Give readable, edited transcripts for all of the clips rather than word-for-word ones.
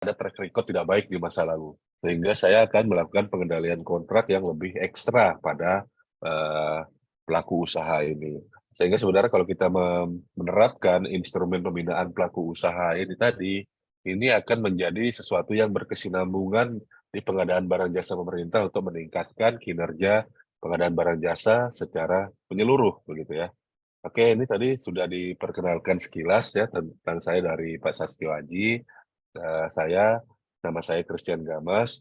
ada track record tidak baik di masa lalu. Sehingga saya akan melakukan pengendalian kontrak yang lebih ekstra pada eh, pelaku usaha ini. Sehingga sebenarnya kalau kita menerapkan instrumen pembinaan pelaku usaha ini tadi, ini akan menjadi sesuatu yang berkesinambungan di pengadaan barang jasa pemerintah untuk meningkatkan kinerja pengadaan barang jasa secara menyeluruh, begitu ya. Oke, ini tadi sudah diperkenalkan sekilas ya tentang saya dari Pak Sastio Aji. Saya, nama saya Christian Gamas.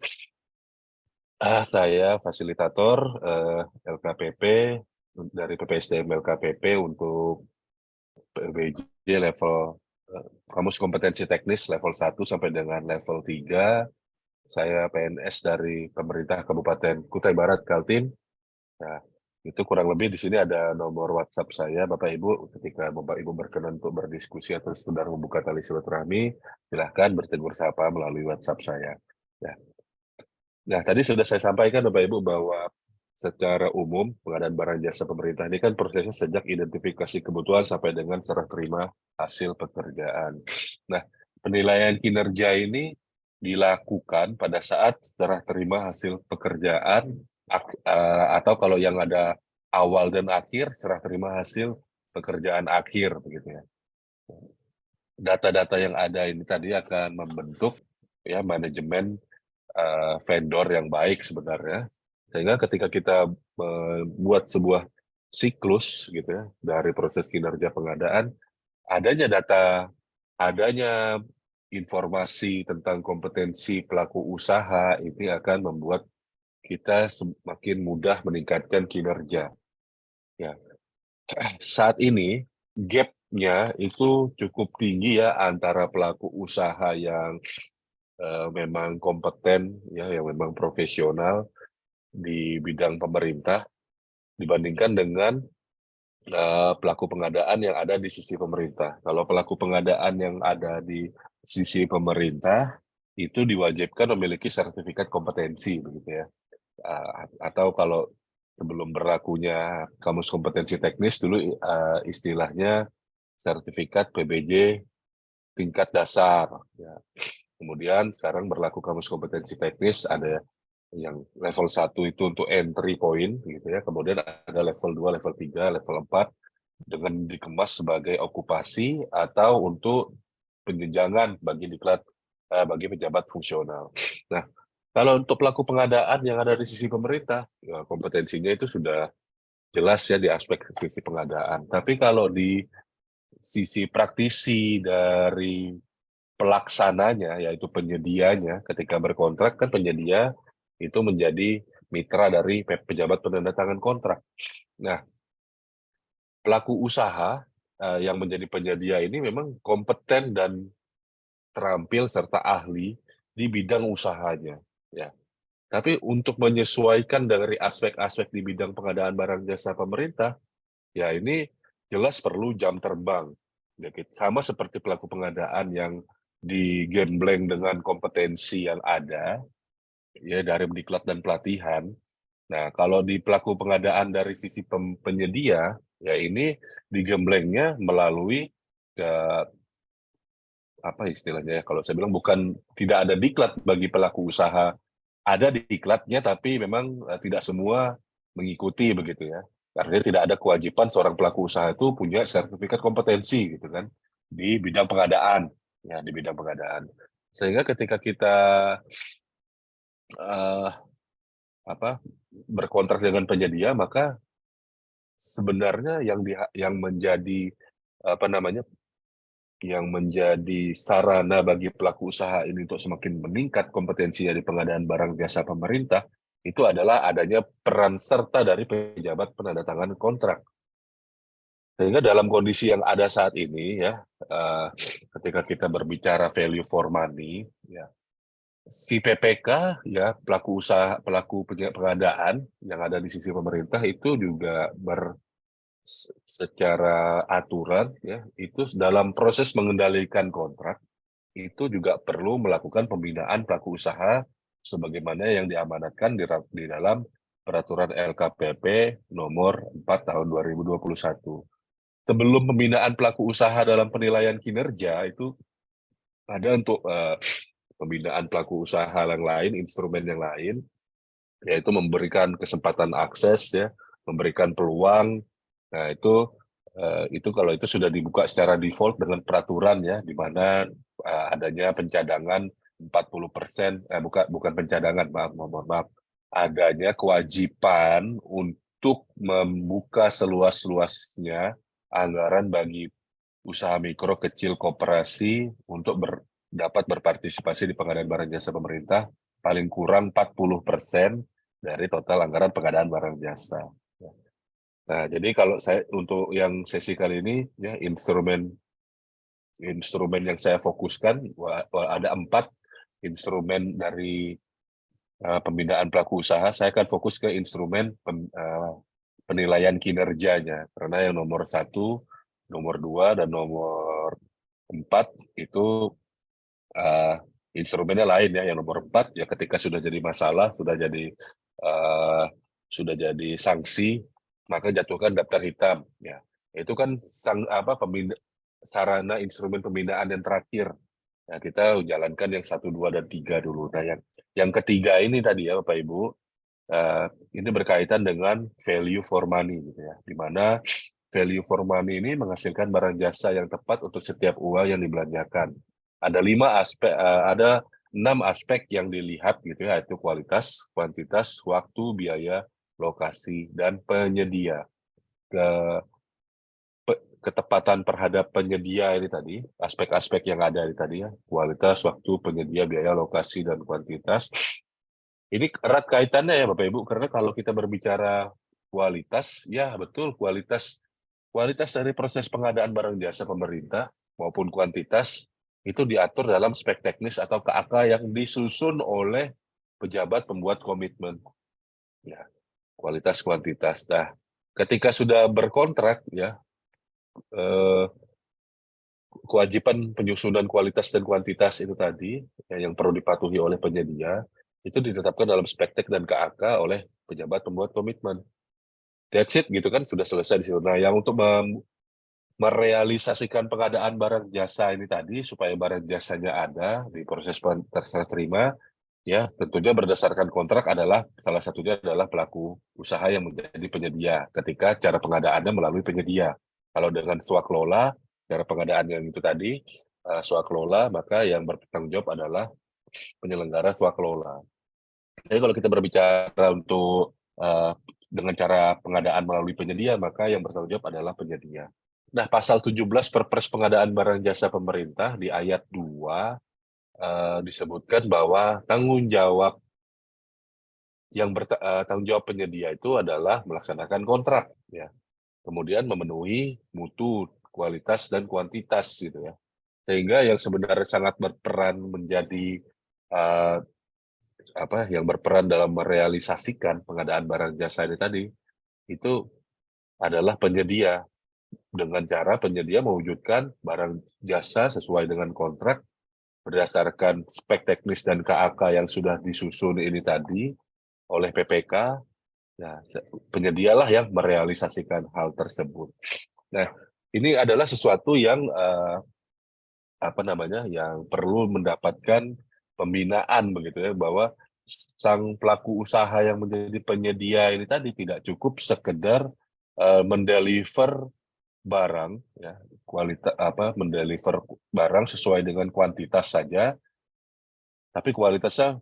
Saya fasilitator LKPP dari PPSDM LKPP untuk PBJ level Kamus Kompetensi Teknis level 1 sampai dengan level 3. Saya PNS dari pemerintah Kabupaten Kutai Barat, Kaltim. Nah, itu kurang lebih di sini ada nomor WhatsApp saya, Bapak Ibu. Ketika Bapak Ibu berkenan untuk berdiskusi atau sekedar membuka tali silaturahmi, silahkan bertegur sapa melalui WhatsApp saya. Ya. Nah, tadi sudah saya sampaikan Bapak Ibu bahwa secara umum pengadaan barang jasa pemerintah ini kan prosesnya sejak identifikasi kebutuhan sampai dengan serah terima hasil pekerjaan. Nah, penilaian kinerja ini dilakukan pada saat serah terima hasil pekerjaan atau kalau yang ada awal dan akhir serah terima hasil pekerjaan akhir begitu ya. Data-data yang ada ini tadi akan membentuk ya manajemen vendor yang baik sebenarnya. Sehingga ketika kita membuat sebuah siklus gitu ya dari proses kinerja pengadaan, adanya data, adanya informasi tentang kompetensi pelaku usaha ini akan membuat kita semakin mudah meningkatkan kinerja. Ya, saat ini gap-nya itu cukup tinggi ya antara pelaku usaha yang memang kompeten ya, yang memang profesional di bidang pemerintah dibandingkan dengan pelaku pengadaan yang ada di sisi pemerintah. Kalau pelaku pengadaan yang ada di sisi pemerintah itu diwajibkan memiliki sertifikat kompetensi begitu ya. Atau kalau sebelum berlakunya Kamus Kompetensi Teknis dulu istilahnya sertifikat PBJ tingkat dasar ya. Kemudian sekarang berlaku Kamus Kompetensi Teknis ada yang level 1 itu untuk entry point gitu ya. Kemudian ada level 2, level 3, level 4 dengan dikemas sebagai okupasi atau untuk penjenjangan bagi diklat bagi pejabat fungsional. Nah, kalau untuk pelaku pengadaan yang ada di sisi pemerintah, ya kompetensinya itu sudah jelas ya di aspek sisi pengadaan. Tapi kalau di sisi praktisi dari pelaksananya, yaitu penyedianya, ketika berkontrak kan penyedia itu menjadi mitra dari pejabat penandatangan kontrak. Nah, pelaku usaha yang menjadi penyedia ini memang kompeten dan terampil serta ahli di bidang usahanya. Ya. Tapi untuk menyesuaikan dari aspek-aspek di bidang pengadaan barang jasa pemerintah, ya ini jelas perlu jam terbang. Ya, sama seperti pelaku pengadaan yang digembleng dengan kompetensi yang ada, ya dari diklat dan pelatihan. Nah, kalau di pelaku pengadaan dari sisi penyedia, ya ini digemblengnya melalui apa istilahnya ya, kalau saya bilang bukan tidak ada diklat bagi pelaku usaha, ada diklatnya tapi memang tidak semua mengikuti begitu ya. Artinya tidak ada kewajiban seorang pelaku usaha itu punya sertifikat kompetensi gitu kan di bidang pengadaan, ya di bidang pengadaan. Sehingga ketika kita uh, apa berkontrak dengan penyedia, maka sebenarnya yang menjadi apa namanya yang menjadi sarana bagi pelaku usaha ini untuk semakin meningkat kompetensinya di pengadaan barang jasa pemerintah itu adalah adanya peran serta dari pejabat penandatangan kontrak. Sehingga dalam kondisi yang ada saat ini ya, ketika kita berbicara value for money, ya si PPK ya pelaku pengadaan yang ada di sisi pemerintah itu juga secara aturan ya itu dalam proses mengendalikan kontrak itu juga perlu melakukan pembinaan pelaku usaha sebagaimana yang diamanatkan di dalam peraturan LKPP nomor 4 tahun 2021. Sebelum pembinaan pelaku usaha dalam penilaian kinerja itu ada untuk pembinaan pelaku usaha yang lain, instrumen yang lain, yaitu memberikan kesempatan akses ya, memberikan peluang. Nah, itu kalau itu sudah dibuka secara default dengan peraturan ya, di mana adanya pencadangan 40%, bukan pencadangan, maaf, adanya kewajiban untuk membuka seluas-luasnya anggaran bagi usaha mikro kecil koperasi untuk dapat berpartisipasi di pengadaan barang jasa pemerintah paling kurang 40% dari total anggaran pengadaan barang jasa. Nah, jadi kalau saya untuk yang sesi kali ini ya instrumen yang saya fokuskan ada 4 instrumen dari pembinaan pelaku usaha. Saya akan fokus ke instrumen penilaian kinerjanya, karena yang nomor 1, nomor 2, dan nomor 4 itu instrumennya lain ya. Yang nomor 4 ya ketika sudah jadi masalah, sudah jadi sanksi, maka jatuhkan daftar hitam ya. Itu kan sarana instrumen pembinaan yang terakhir. Nah, kita jalankan yang 1, 2, dan 3 dulu. Nah, yang ketiga ini tadi ya Bapak Ibu, ini berkaitan dengan value for money gitu ya, di mana value for money ini menghasilkan barang jasa yang tepat untuk setiap uang yang dibelanjakan. Ada 6 aspek yang dilihat gitu ya, yaitu kualitas, kuantitas, waktu, biaya, lokasi, dan penyedia. Ketepatan terhadap penyedia ini tadi, aspek-aspek yang ada tadi ya, kualitas, waktu, penyedia, biaya, lokasi, dan kuantitas. Ini erat kaitannya ya Bapak Ibu, karena kalau kita berbicara kualitas, ya betul kualitas dari proses pengadaan barang jasa pemerintah maupun kuantitas itu diatur dalam spek teknis atau KAK yang disusun oleh pejabat pembuat komitmen. Ya, kualitas kuantitas. Nah, ketika sudah berkontrak ya, kewajiban penyusunan kualitas dan kuantitas itu tadi ya, yang perlu dipatuhi oleh penyedia itu ditetapkan dalam spektek dan KAK oleh pejabat pembuat komitmen. That's it gitu kan, sudah selesai di situ. Nah, yang untuk merealisasikan pengadaan barang jasa ini tadi supaya barang jasanya ada di proses terserah terima ya, tentunya berdasarkan kontrak adalah salah satunya adalah pelaku usaha yang menjadi penyedia ketika cara pengadaannya melalui penyedia. Kalau dengan swaklola, cara pengadaan yang itu tadi swaklola, maka yang bertanggung jawab adalah penyelenggara swaklola. Jadi kalau kita berbicara untuk dengan cara pengadaan melalui penyedia, maka yang bertanggung jawab adalah penyedia. Nah, pasal 17 Perpres Pengadaan Barang Jasa Pemerintah di ayat 2 disebutkan bahwa tanggung jawab tanggung jawab penyedia itu adalah melaksanakan kontrak ya. Kemudian memenuhi mutu, kualitas, dan kuantitas gitu ya. Sehingga yang sebenarnya sangat berperan menjadi yang berperan dalam merealisasikan pengadaan barang jasa ini tadi itu adalah penyedia, dengan cara penyedia mewujudkan barang jasa sesuai dengan kontrak berdasarkan spek teknis dan KAK yang sudah disusun ini tadi oleh PPK. Nah, penyedialah yang merealisasikan hal tersebut. Nah, ini adalah sesuatu yang yang perlu mendapatkan pembinaan begitu ya, bahwa sang pelaku usaha yang menjadi penyedia ini tadi tidak cukup sekedar mendeliver barang ya, mendeliver barang sesuai dengan kuantitas saja, tapi kualitasnya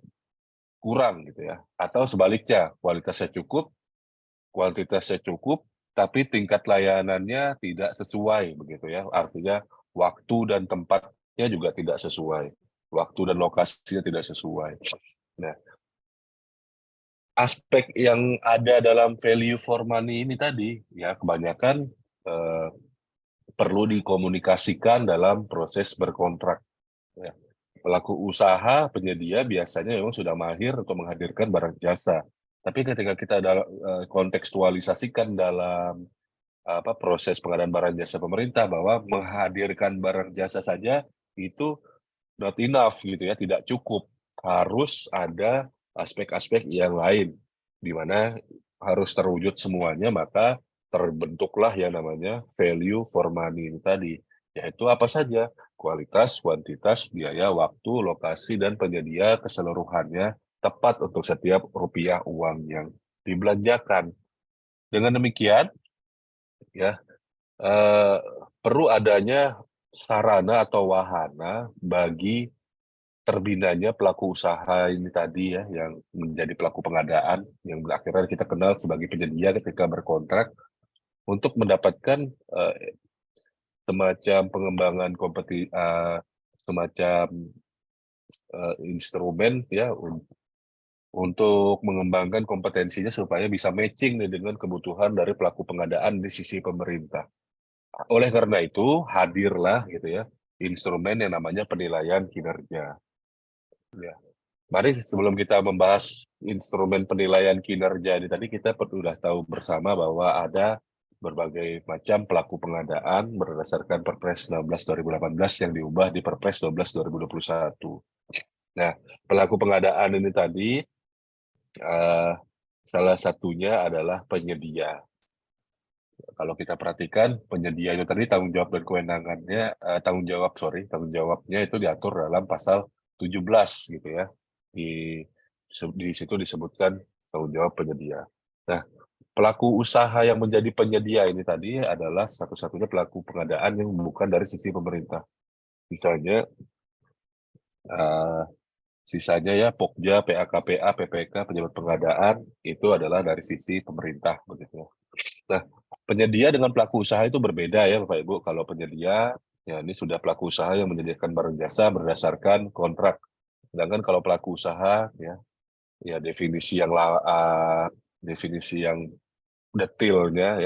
kurang gitu ya, atau sebaliknya kualitasnya cukup, kuantitasnya cukup, tapi tingkat layanannya tidak sesuai begitu ya, artinya waktu dan tempatnya juga tidak sesuai, waktu dan lokasinya tidak sesuai. Nah, aspek yang ada dalam value for money ini tadi ya kebanyakan perlu dikomunikasikan dalam proses berkontrak ya. Pelaku usaha penyedia biasanya memang sudah mahir untuk menghadirkan barang jasa, tapi ketika kita kontekstualisasikan dalam proses pengadaan barang jasa pemerintah bahwa menghadirkan barang jasa saja itu not enough gitu ya, tidak cukup, harus ada aspek-aspek yang lain di mana harus terwujud semuanya, maka terbentuklah yang namanya value for money ini tadi. yaitu apa saja? Kualitas, kuantitas, biaya, waktu, lokasi, dan penyedia keseluruhannya tepat untuk setiap rupiah uang yang dibelanjakan. Dengan demikian, ya, eh, perlu adanya sarana atau wahana bagi terbinanya pelaku usaha ini tadi ya, yang menjadi pelaku pengadaan, yang akhirnya kita kenal sebagai penyedia ketika berkontrak, untuk mendapatkan semacam pengembangan semacam instrumen ya untuk mengembangkan kompetensinya supaya bisa matching nih dengan kebutuhan dari pelaku pengadaan di sisi pemerintah. Oleh karena itu, hadirlah gitu ya instrumen yang namanya penilaian kinerja. Ya. Mari sebelum kita membahas instrumen penilaian kinerja ini tadi, kita sudah tahu bersama bahwa ada berbagai macam pelaku pengadaan berdasarkan Perpres 19 2018 yang diubah di Perpres 12 2021. Nah, pelaku pengadaan ini tadi salah satunya adalah penyedia. Kalau kita perhatikan, penyedia itu tadi tanggung jawab dan kewenangannya, tanggung jawabnya itu diatur dalam pasal 17 gitu ya. Di situ disebutkan tanggung jawab penyedia. Nah, pelaku usaha yang menjadi penyedia ini tadi adalah satu-satunya pelaku pengadaan yang bukan dari sisi pemerintah. Misalnya, sisanya ya Pokja, PAKPA, PPK, pejabat pengadaan itu adalah dari sisi pemerintah begitu ya. Nah, penyedia dengan pelaku usaha itu berbeda ya Bapak Ibu. Kalau penyedia ya ini sudah pelaku usaha yang menyediakan barang jasa berdasarkan kontrak. Sedangkan kalau pelaku usaha ya definisi yang detailnya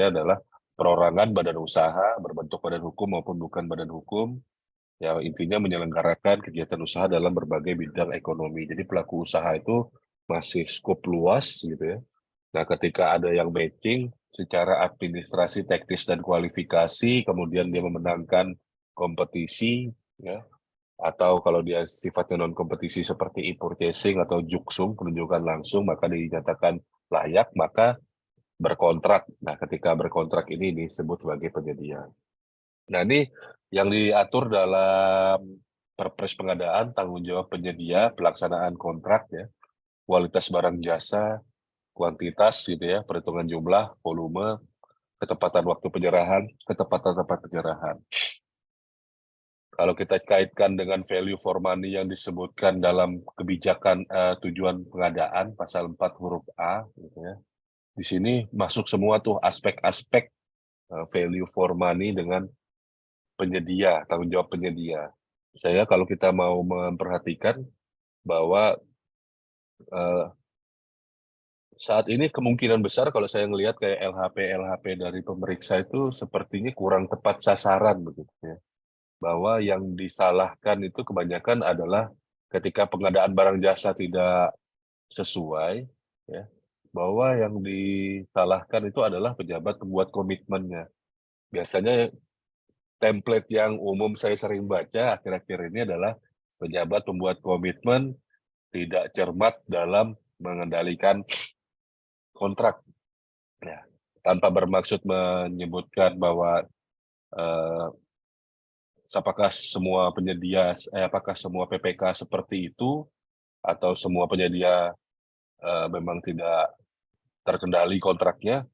adalah perorangan badan usaha berbentuk badan hukum maupun bukan badan hukum. Ya, intinya menyelenggarakan kegiatan usaha dalam berbagai bidang ekonomi. Jadi pelaku usaha itu masih skop luas gitu ya. Nah, ketika ada yang matching secara administrasi, teknis, dan kualifikasi, kemudian dia memenangkan kompetisi, ya, atau kalau dia sifatnya non-kompetisi seperti e-purchasing atau juksung, penunjukan langsung, maka dinyatakan layak, maka berkontrak. Nah, ketika berkontrak ini disebut sebagai penyedia. Nah, ini yang diatur dalam Perpres Pengadaan, tanggung jawab penyedia, pelaksanaan kontrak, ya, kualitas barang jasa, kuantitas gitu ya, perhitungan jumlah, volume, ketepatan waktu penyerahan, ketepatan tempat penyerahan. Kalau kita kaitkan dengan value for money yang disebutkan dalam kebijakan tujuan pengadaan pasal 4 huruf A gitu ya. Di sini masuk semua tuh aspek-aspek value for money dengan penyedia, tanggung jawab penyedia. Saya kalau kita mau memperhatikan bahwa saat ini kemungkinan besar kalau saya ngelihat kayak LHP dari pemeriksa itu sepertinya kurang tepat sasaran begitu ya. Bahwa yang disalahkan itu kebanyakan adalah ketika pengadaan barang jasa tidak sesuai, ya, bahwa yang disalahkan itu adalah pejabat pembuat komitmennya. Biasanya template yang umum saya sering baca akhir-akhir ini adalah pejabat pembuat komitmen tidak cermat dalam mengendalikan kontrak. Ya, tanpa bermaksud menyebutkan bahwa eh, apakah semua PPK seperti itu atau semua penyedia memang tidak terkendali kontraknya.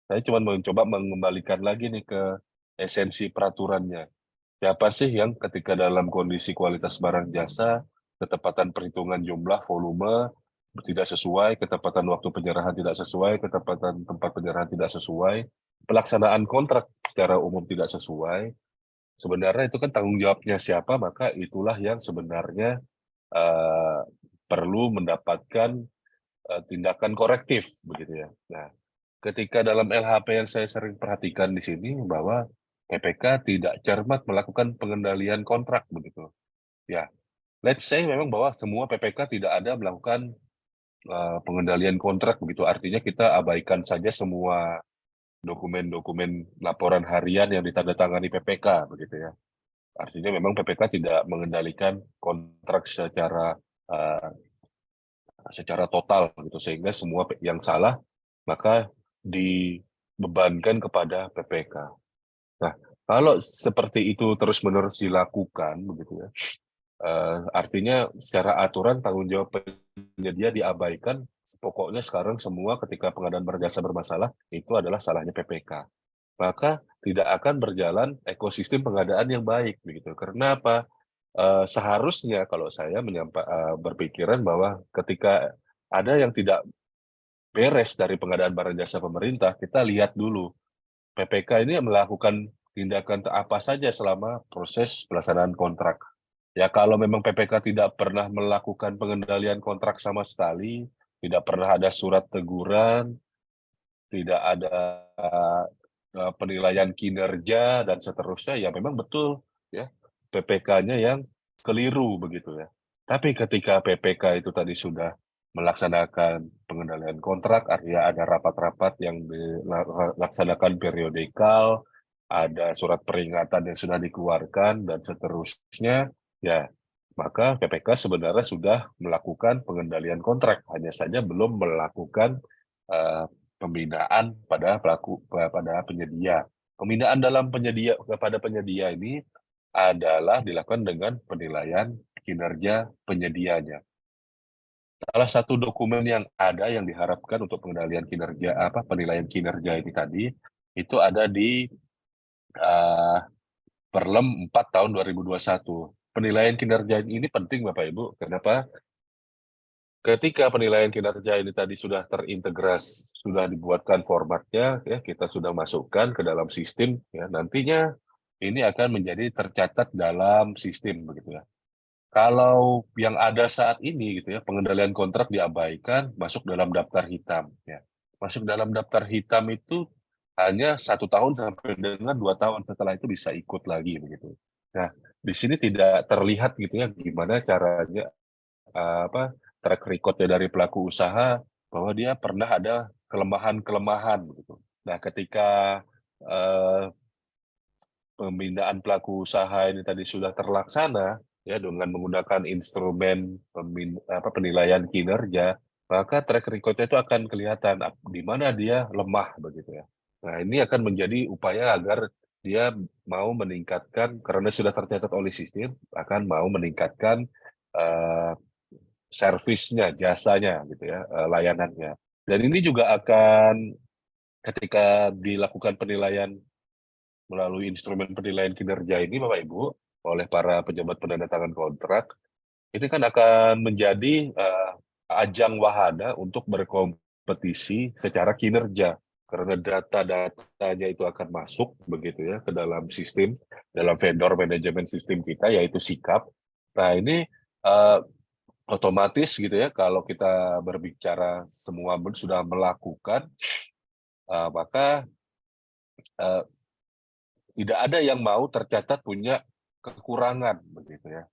Saya cuma mencoba mengembalikan lagi nih ke esensi peraturannya. Siapa sih yang ketika dalam kondisi kualitas barang jasa, ketepatan perhitungan jumlah, volume tidak sesuai, ketepatan waktu penyerahan tidak sesuai, ketepatan tempat penyerahan tidak sesuai, pelaksanaan kontrak secara umum tidak sesuai, sebenarnya itu kan tanggung jawabnya siapa, maka itulah yang sebenarnya uh, perlu mendapatkan tindakan korektif begitu ya. Nah, ketika dalam LHP yang saya sering perhatikan di sini bahwa PPK tidak cermat melakukan pengendalian kontrak begitu. Ya, let's say memang bahwa semua PPK tidak ada melakukan pengendalian kontrak begitu. Artinya kita abaikan saja semua dokumen-dokumen laporan harian yang ditandatangani PPK begitu ya. Artinya memang PPK tidak mengendalikan kontrak uh, secara total gitu, sehingga semua yang salah maka dibebankan kepada PPK. Nah, Kalau seperti itu terus-menerus dilakukan begitu ya, artinya secara aturan tanggung jawab penyedia diabaikan, pokoknya sekarang semua ketika pengadaan berjasa bermasalah, itu adalah salahnya PPK. Maka tidak akan berjalan ekosistem pengadaan yang baik begitu. Karena apa? Seharusnya kalau saya berpikiran bahwa ketika ada yang tidak beres dari pengadaan barang jasa pemerintah, kita lihat dulu PPK ini melakukan tindakan apa saja selama proses pelaksanaan kontrak. Ya kalau memang PPK tidak pernah melakukan pengendalian kontrak sama sekali, tidak pernah ada surat teguran, tidak ada penilaian kinerja dan seterusnya, ya memang betul ya PPK-nya yang keliru begitu ya. Tapi ketika PPK itu tadi sudah melaksanakan pengendalian kontrak, artinya ada rapat-rapat yang dilaksanakan periodikal, ada surat peringatan yang sudah dikeluarkan dan seterusnya, ya maka PPK sebenarnya sudah melakukan pengendalian kontrak, hanya saja belum melakukan uh, pembinaan pada penyedia. Pembinaan dalam penyedia kepada penyedia ini adalah dilakukan dengan penilaian kinerja penyedianya. Salah satu dokumen yang ada yang diharapkan untuk pengendalian kinerja penilaian kinerja ini tadi itu ada di uh, Perlem 4 tahun 2021. Penilaian kinerja ini penting Bapak Ibu. Kenapa? Ketika penilaian kinerja ini tadi sudah terintegrasi, sudah dibuatkan formatnya, ya kita sudah masukkan ke dalam sistem, ya nantinya ini akan menjadi tercatat dalam sistem begitu ya. Kalau yang ada saat ini gitu ya, pengendalian kontrak diabaikan, masuk dalam daftar hitam, ya. Masuk dalam daftar hitam itu hanya 1 tahun sampai dengan 2 tahun, setelah itu bisa ikut lagi begitu. Nah, di sini tidak terlihat gitu ya gimana caranya track record-nya dari pelaku usaha bahwa dia pernah ada kelemahan-kelemahan gitu. Nah, ketika eh, pembinaan pelaku usaha ini tadi sudah terlaksana ya dengan menggunakan instrumen penilaian kinerja, maka track record-nya itu akan kelihatan di mana dia lemah begitu ya. Nah, ini akan menjadi upaya agar dia mau meningkatkan karena sudah tercatat oleh sistem akan mau meningkatkan eh, servisnya, jasanya gitu ya, layanannya. Dan ini juga akan ketika dilakukan penilaian melalui instrumen penilaian kinerja ini Bapak Ibu oleh para pejabat penandatangan kontrak, ini kan akan menjadi ajang wahana untuk berkompetisi secara kinerja karena data-datanya itu akan masuk begitu ya ke dalam sistem, dalam vendor manajemen sistem kita yaitu SIKAP. Nah, ini uh, otomatis gitu ya kalau kita berbicara semua sudah melakukan maka uh, tidak ada yang mau tercatat punya kekurangan begitu ya.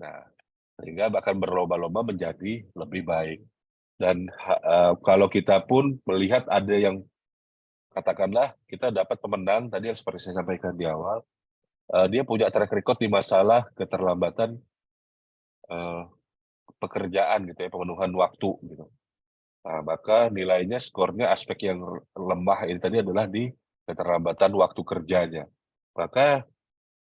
Nah, sehingga bahkan berlomba-lomba menjadi lebih baik. Dan kalau kita pun melihat ada yang katakanlah kita dapat pemenang tadi yang seperti saya sampaikan di awal, dia punya track record di masalah keterlambatan uh, pekerjaan gitu ya, pemenuhan waktu gitu. Nah, maka nilainya skornya aspek yang lemah ini tadi adalah di keterlambatan waktu kerjanya. Maka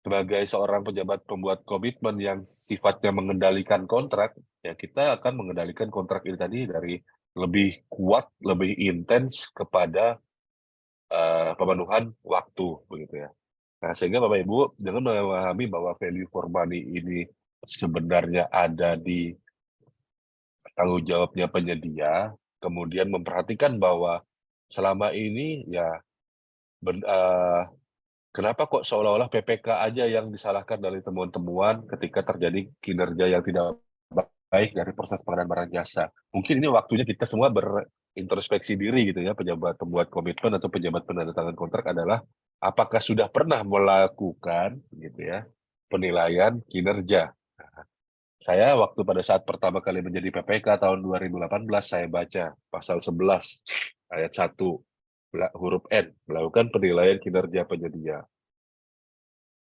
sebagai seorang pejabat pembuat komitmen yang sifatnya mengendalikan kontrak, ya kita akan mengendalikan kontrak ini tadi dari lebih kuat, lebih intens kepada pemenuhan waktu begitu ya. Nah, sehingga Bapak Ibu dengan memahami bahwa value for money ini sebenarnya ada di tanggung jawabnya penyedia, kemudian memperhatikan bahwa selama ini ya kenapa kok seolah-olah PPK aja yang disalahkan dari temuan-temuan ketika terjadi kinerja yang tidak baik dari proses pengadaan barang jasa. Mungkin ini waktunya kita semua berintrospeksi diri gitu ya, pejabat pembuat komitmen atau pejabat penandatangan kontrak adalah apakah sudah pernah melakukan gitu ya penilaian kinerja. Saya waktu pada saat pertama kali menjadi PPK tahun 2018 saya baca pasal 11 ayat 1 huruf N melakukan penilaian kinerja penyedia.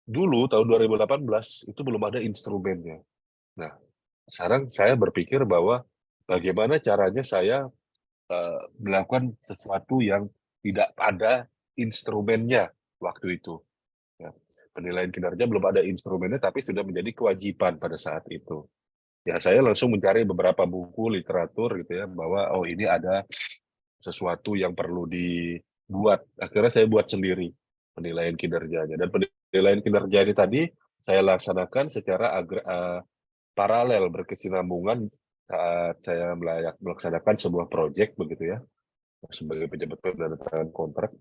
Dulu tahun 2018 itu belum ada instrumennya. Nah, sekarang saya berpikir bahwa bagaimana caranya saya melakukan sesuatu yang tidak ada instrumennya waktu itu. Ya. penilaian kinerja belum ada instrumennya, tapi sudah menjadi kewajiban pada saat itu. Ya saya langsung mencari beberapa buku literatur gitu ya, bahwa oh ini ada sesuatu yang perlu dibuat. Akhirnya saya buat sendiri penilaian kinerjanya. Dan penilaian kinerja ini tadi saya laksanakan secara paralel, berkesinambungan saat saya melaksanakan sebuah proyek begitu ya, sebagai pejabat penandatangan kontrak.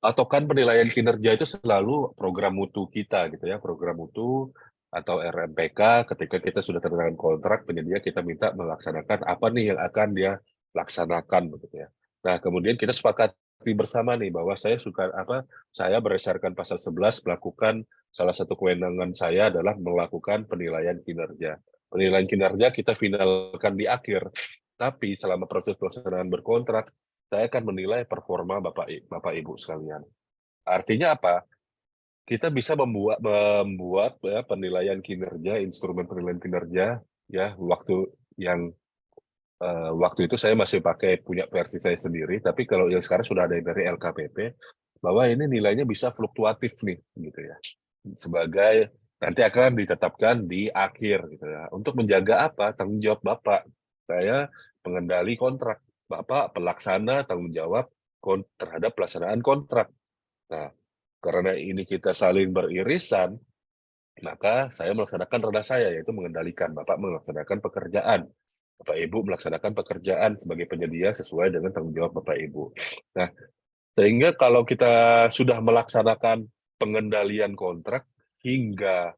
Atau kan penilaian kinerja itu selalu program mutu kita gitu ya, program mutu atau RMPK. Ketika kita sudah tanda tangan kontrak penyedia, kita minta melaksanakan apa nih yang akan dia laksanakan begitu ya. Nah, kemudian kita sepakati bersama nih bahwa saya berdasarkan pasal 11 melakukan, salah satu kewenangan saya adalah melakukan penilaian kinerja. Penilaian kinerja kita finalkan di akhir, tapi selama proses pelaksanaan berkontrak saya akan menilai performa Bapak Ibu sekalian. Artinya apa? Kita bisa membuat ya, penilaian kinerja, instrumen penilaian kinerja ya, waktu itu saya masih punya versi saya sendiri, tapi kalau yang sekarang sudah ada dari LKPP, bahwa ini nilainya bisa fluktuatif nih gitu ya. Sebagai nanti akan ditetapkan di akhir gitu ya. Untuk menjaga apa? Tanggung jawab Bapak. Saya pengendali kontrak. Bapak pelaksana tanggung jawab terhadap pelaksanaan kontrak. Nah, karena ini kita saling beririsan, maka saya melaksanakan roda saya, yaitu mengendalikan. Bapak melaksanakan pekerjaan. Bapak Ibu melaksanakan pekerjaan sebagai penyedia sesuai dengan tanggung jawab Bapak Ibu. Nah, sehingga kalau kita sudah melaksanakan pengendalian kontrak hingga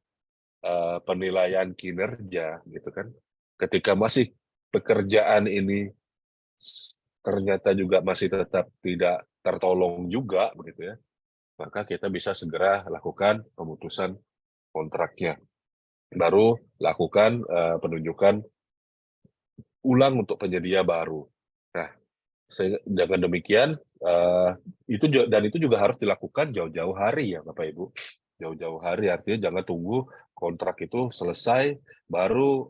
penilaian kinerja gitu kan, ketika masih pekerjaan ini ternyata juga masih tetap tidak tertolong juga begitu ya, maka kita bisa segera lakukan pemutusan kontraknya. Baru lakukan penunjukan ulang untuk penyedia baru. Nah, dengan demikian itu juga harus dilakukan jauh-jauh hari ya Bapak Ibu. Jauh-jauh hari artinya jangan tunggu kontrak itu selesai baru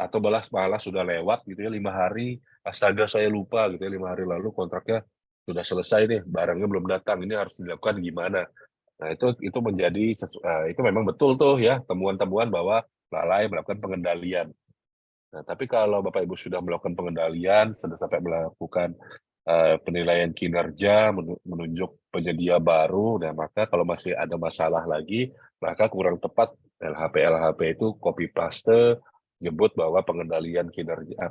atau malah sudah lewat gitu ya 5 hari, astaga saya lupa gitu ya 5 hari lalu kontraknya sudah selesai nih, barangnya belum datang, ini harus dilakukan gimana. Nah itu menjadi itu memang betul tuh ya temuan-temuan bahwa lalai melakukan pengendalian. Nah, tapi kalau Bapak Ibu sudah melakukan pengendalian, sudah sampai melakukan penilaian kinerja, menunjuk penyedia baru, nah maka kalau masih ada masalah lagi, maka kurang tepat LHP itu copy paste nyebut bahwa pengendalian kinerja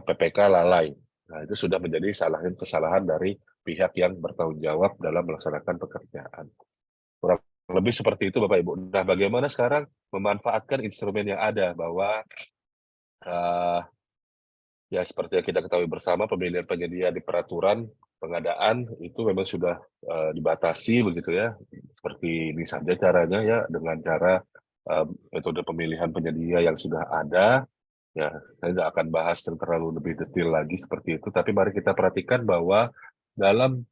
PPK lalai. Nah, itu sudah menjadi kesalahan dari pihak yang bertanggung jawab dalam melaksanakan pekerjaan. Kurang lebih seperti itu Bapak Ibu. Nah, bagaimana sekarang memanfaatkan instrumen yang ada bahwa uh, ya seperti yang kita ketahui bersama, pemilihan penyedia di peraturan pengadaan itu memang sudah dibatasi begitu ya. Seperti ini saja caranya ya, dengan cara metode pemilihan penyedia yang sudah ada. Ya, saya tidak akan bahas terlalu lebih detail lagi seperti itu, tapi mari kita perhatikan bahwa dalam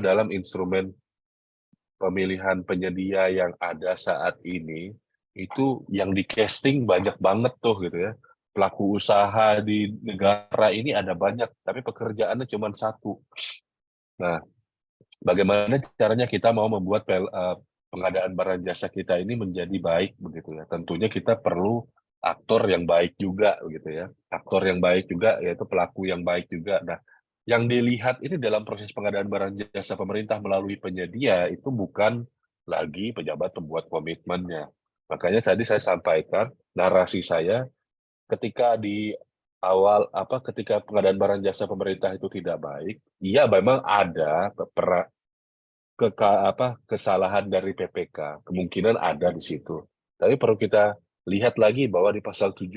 dalam instrumen pemilihan penyedia yang ada saat ini, itu yang di casting banyak banget tuh gitu ya. Pelaku usaha di negara ini ada banyak, tapi pekerjaannya cuma satu. Nah, bagaimana caranya kita mau membuat pengadaan barang jasa kita ini menjadi baik begitu ya. Tentunya kita perlu aktor yang baik juga begitu ya. Aktor yang baik juga yaitu pelaku yang baik juga. Nah, yang dilihat ini dalam proses pengadaan barang jasa pemerintah melalui penyedia itu bukan lagi pejabat pembuat komitmennya. Makanya tadi saya sampaikan narasi saya ketika di awal ketika pengadaan barang jasa pemerintah itu tidak baik, iya memang ada kesalahan dari PPK, kemungkinan ada di situ. Tapi perlu kita lihat lagi bahwa di pasal 17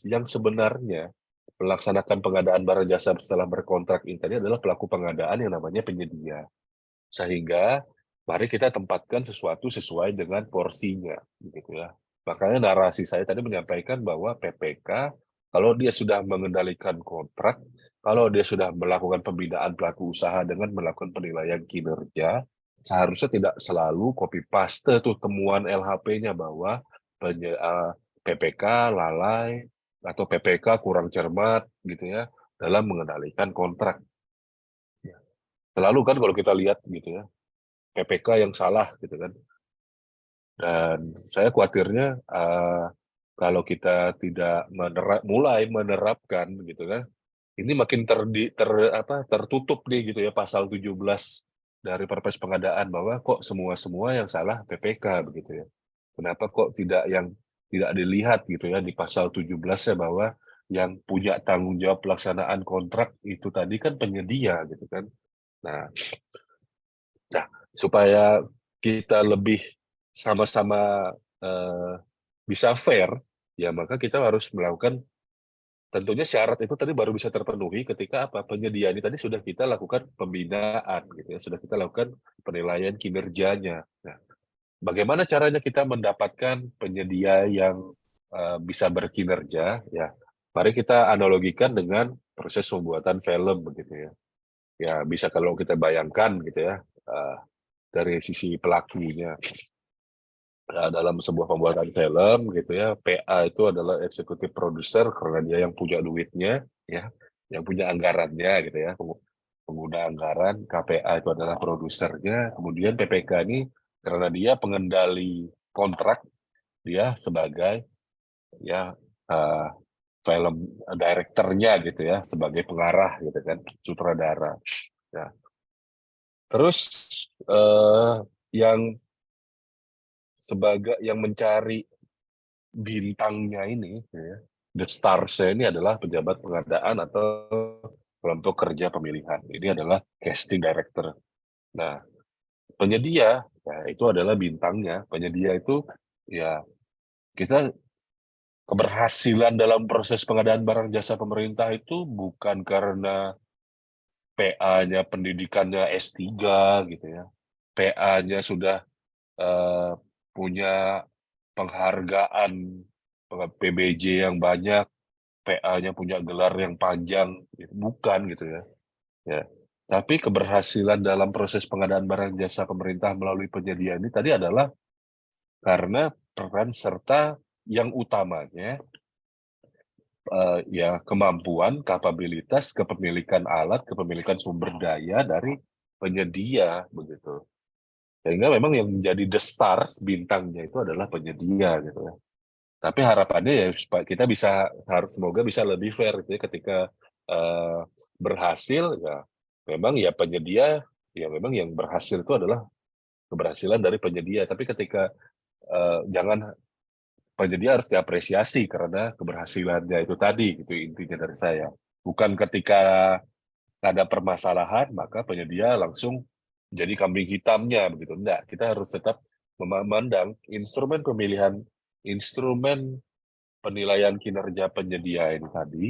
yang sebenarnya melaksanakan pengadaan barang jasa setelah berkontrak ini adalah pelaku pengadaan yang namanya penyedia. Sehingga mari kita tempatkan sesuatu sesuai dengan porsinya, gitu ya. Makanya narasi saya tadi menyampaikan bahwa PPK kalau dia sudah mengendalikan kontrak, kalau dia sudah melakukan pembinaan pelaku usaha dengan melakukan penilaian kinerja, seharusnya tidak selalu copy paste tuh temuan LHP-nya bahwa PPK lalai atau PPK kurang cermat gitu ya dalam mengendalikan kontrak. Selalu kan kalau kita lihat gitu ya, PPK yang salah gitu kan. Dan saya khawatirnya kalau kita tidak mulai menerapkan gitu kan, ini makin tertutup nih gitu ya pasal 17 dari Perpres Pengadaan bahwa kok semua yang salah PPK begitu ya. Kenapa kok tidak dilihat gitu ya di pasal 17 ya bahwa yang punya tanggung jawab pelaksanaan kontrak itu tadi kan penyedia gitu kan. Nah, nah supaya kita lebih sama-sama bisa fair, ya maka kita harus melakukan. Tentunya syarat itu tadi baru bisa terpenuhi ketika apa? Penyedia ini tadi sudah kita lakukan pembinaan gitu ya, sudah kita lakukan penilaian kinerjanya. Nah, bagaimana caranya kita mendapatkan penyedia yang bisa berkinerja? Ya, mari kita analogikan dengan proses pembuatan film begitu ya. Ya, bisa kalau kita bayangkan gitu ya, dari sisi pelakunya. Dalam sebuah pembuatan film gitu ya, PA itu adalah eksekutif produser karena dia yang punya duitnya ya, yang punya anggarannya gitu ya, pengguna anggaran. KPA itu adalah produsernya, kemudian PPK ini karena dia pengendali kontrak, dia sebagai ya uh, film directornya gitu ya, sebagai pengarah gitu kan, sutradara. Nah, terus yang yang mencari bintangnya ini, ya, the stars ini adalah pejabat pengadaan atau kelompok kerja pemilihan. Ini adalah casting director. Nah, penyedia, ya, itu adalah bintangnya. Penyedia itu, ya, kita keberhasilan dalam proses pengadaan barang jasa pemerintah itu bukan karena PA-nya pendidikannya S3 gitu ya. PA-nya sudah eh, punya penghargaan PBJ yang banyak, PA-nya punya gelar yang panjang, gitu. Bukan gitu ya. Ya. Tapi keberhasilan dalam proses pengadaan barang jasa pemerintah melalui penyedia ini tadi adalah karena peran serta yang utamanya ya kemampuan, kapabilitas, kepemilikan alat, kepemilikan sumber daya dari penyedia begitu. Sehingga memang yang menjadi the stars bintangnya itu adalah penyedia gitu ya. Tapi harapannya ya supaya kita semoga bisa lebih fair gitu ya ketika eh, berhasil ya memang ya penyedia ya memang yang berhasil itu adalah keberhasilan dari penyedia. Tapi ketika jangan penyedia harus diapresiasi karena keberhasilannya itu tadi gitu intinya dari saya. Bukan ketika ada permasalahan maka penyedia langsung jadi kambing hitamnya begitu. Enggak, kita harus tetap memandang instrumen penilaian kinerja penyedia ini tadi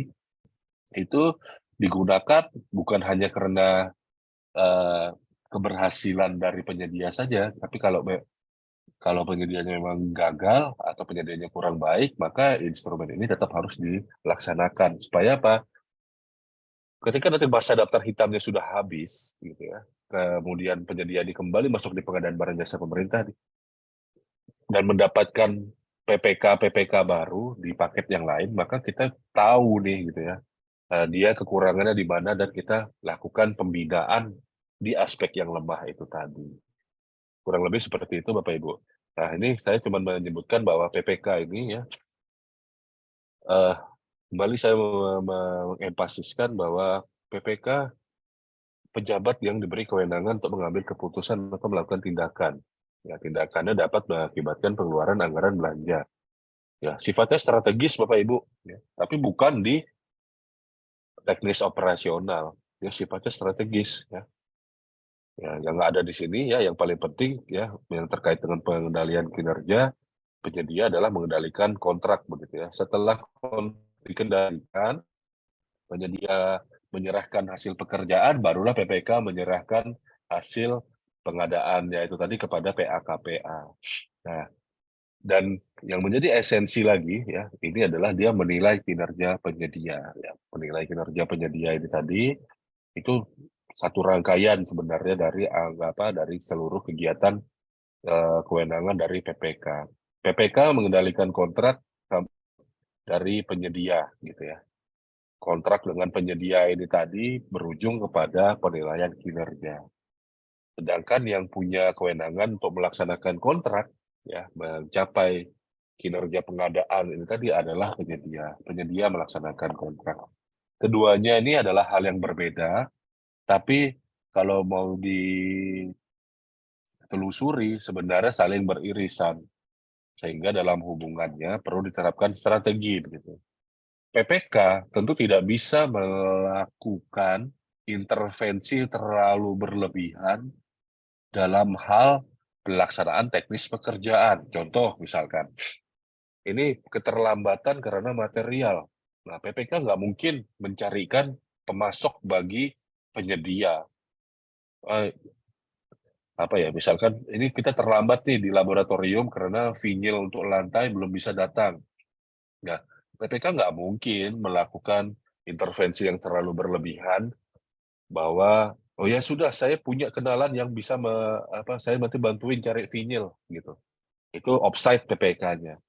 itu digunakan bukan hanya karena eh, keberhasilan dari penyedia saja, tapi kalau penyediaannya memang gagal atau penyediaannya kurang baik, maka instrumen ini tetap harus dilaksanakan supaya apa? Ketika nanti masa daftar hitamnya sudah habis, gitu ya, kemudian penyedia ini kembali masuk di pengadaan barang jasa pemerintah dan mendapatkan PPK baru di paket yang lain, maka kita tahu nih gitu ya, dia kekurangannya di mana dan kita lakukan pembinaan di aspek yang lemah itu tadi. Kurang lebih seperti itu Bapak Ibu. Nah ini saya cuma menyebutkan bahwa PPK ini ya, eh, kembali saya mengemphasiskan bahwa PPK pejabat yang diberi kewenangan untuk mengambil keputusan atau melakukan tindakan. Ya, tindakannya dapat mengakibatkan pengeluaran anggaran belanja. Ya, sifatnya strategis Bapak Ibu, ya, tapi bukan di teknis operasional. Ya, sifatnya strategis. Ya. Ya, yang ada di sini ya, yang paling penting ya, yang terkait dengan pengendalian kinerja penyedia adalah mengendalikan kontrak begitu ya. Setelah dikendalikan, penyedia menyerahkan hasil pekerjaan, barulah PPK menyerahkan hasil pengadaan yaitu tadi kepada PA-KPA. Nah, dan yang menjadi esensi lagi ya, ini adalah dia menilai kinerja penyedia. Ya. Menilai kinerja penyedia ini tadi itu satu rangkaian sebenarnya dari seluruh kegiatan kewenangan dari PPK. PPK mengendalikan kontrak dari penyedia gitu ya. Kontrak dengan penyedia ini tadi berujung kepada penilaian kinerja. Sedangkan yang punya kewenangan untuk melaksanakan kontrak, ya, mencapai kinerja pengadaan ini tadi adalah penyedia. Penyedia melaksanakan kontrak. Keduanya ini adalah hal yang berbeda, tapi kalau mau ditelusuri sebenarnya saling beririsan. Sehingga dalam hubungannya perlu diterapkan strategi begitu. PPK tentu tidak bisa melakukan intervensi terlalu berlebihan dalam hal pelaksanaan teknis pekerjaan. Contoh misalkan, ini keterlambatan karena material. Nah, PPK nggak mungkin mencarikan pemasok bagi penyedia. Eh, apa ya, misalkan ini kita terlambat nih di laboratorium karena vinyl untuk lantai belum bisa datang. Nah, PPK nggak mungkin melakukan intervensi yang terlalu berlebihan bahwa oh ya sudah saya punya kenalan yang bisa saya nanti bantuin cari vinyl gitu. Itu offside PPK-nya.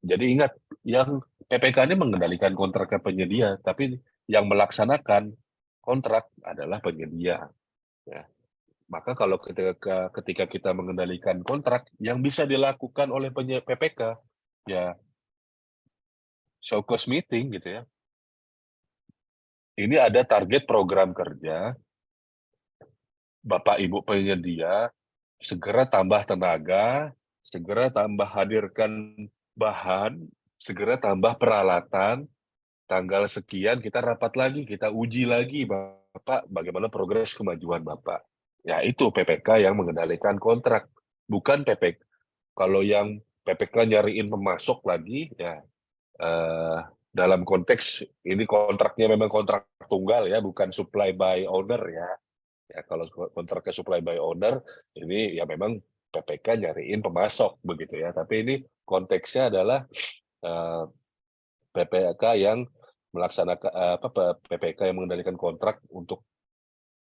Jadi ingat, yang PPK ini mengendalikan kontrak ke penyedia, tapi yang melaksanakan kontrak adalah penyedia. Ya. Maka kalau ketika kita mengendalikan kontrak, yang bisa dilakukan oleh PPK, ya show cost meeting gitu ya. Ini ada target program kerja, Bapak Ibu penyedia, segera tambah tenaga, segera tambah hadirkan bahan, segera tambah peralatan, tanggal sekian kita rapat lagi, kita uji lagi Bapak bagaimana progres kemajuan Bapak. Ya itu PPK yang mengendalikan kontrak, bukan PPK. Kalau yang PPK nyariin pemasok lagi, ya dalam konteks ini kontraknya memang kontrak tunggal ya, bukan supply by owner ya. Ya kalau kontraknya supply by owner, ini ya memang PPK nyariin pemasok begitu ya. Tapi ini konteksnya adalah eh, PPK yang melaksanakan PPK yang mengendalikan kontrak untuk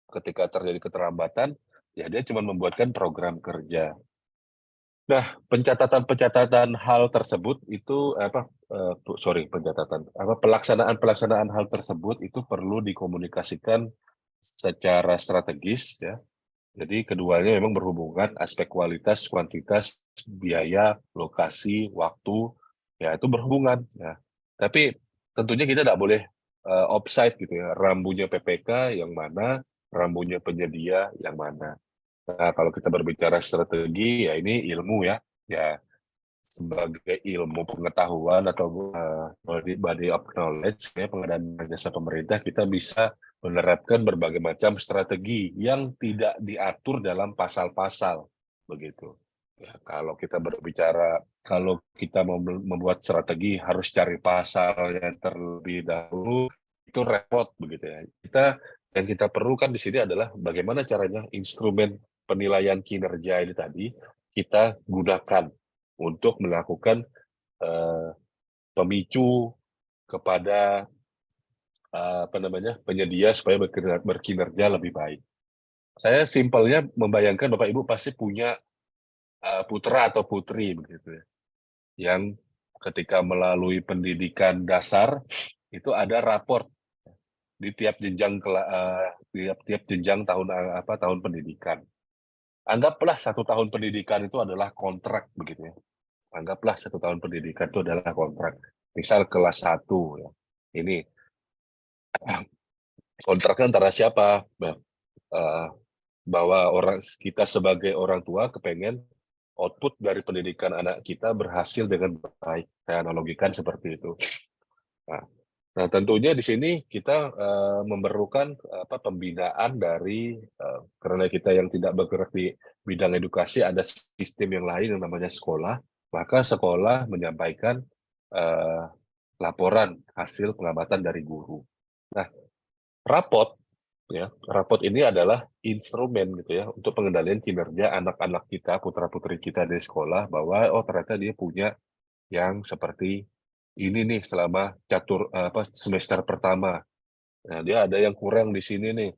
ketika terjadi keterlambatan, ya dia cuma membuatkan program kerja. Nah, pencatatan hal tersebut itu pelaksanaan hal tersebut itu perlu dikomunikasikan secara strategis ya. Jadi keduanya memang berhubungan aspek kualitas, kuantitas, biaya, lokasi, waktu, ya itu berhubungan ya. Tapi tentunya kita tidak boleh offside gitu ya. Rambunya PPK yang mana, rambunya penyedia yang mana. Nah, kalau kita berbicara strategi, ya ini ilmu ya. Ya, sebagai ilmu pengetahuan atau body of knowledge, ya, pengadaan jasa pemerintah, kita bisa menerapkan berbagai macam strategi yang tidak diatur dalam pasal-pasal, begitu. Ya, kalau kita mau membuat strategi harus cari pasal yang terlebih dahulu, itu repot begitu ya. Yang kita perlukan di sini adalah bagaimana caranya instrumen penilaian kinerja ini tadi kita gunakan untuk melakukan uh, pemicu kepada penyedia supaya berkinerja lebih baik. Saya simpelnya membayangkan Bapak Ibu pasti punya putra atau putri begitu ya, yang ketika melalui pendidikan dasar itu ada raport di tiap jenjang tiap jenjang tahun pendidikan. Anggaplah 1 tahun pendidikan itu adalah kontrak begitu ya. Anggaplah 1 tahun pendidikan itu adalah kontrak. Misal kelas 1 ya. Ini kontraknya antara siapa? Bahwa kita sebagai orang tua kepengen output dari pendidikan anak kita berhasil dengan baik. Saya analogikan seperti itu. Nah, tentunya di sini kita memerlukan pembinaan dari karena kita yang tidak bergerak di bidang edukasi, ada sistem yang lain yang namanya sekolah, maka sekolah menyampaikan uh, laporan hasil pengamatan dari guru. Nah, rapot ini adalah instrumen gitu ya untuk pengendalian kinerja anak-anak kita, putra-putri kita di sekolah, bahwa oh ternyata dia punya yang seperti ini nih selama semester pertama. Nah, dia ada yang kurang di sini nih.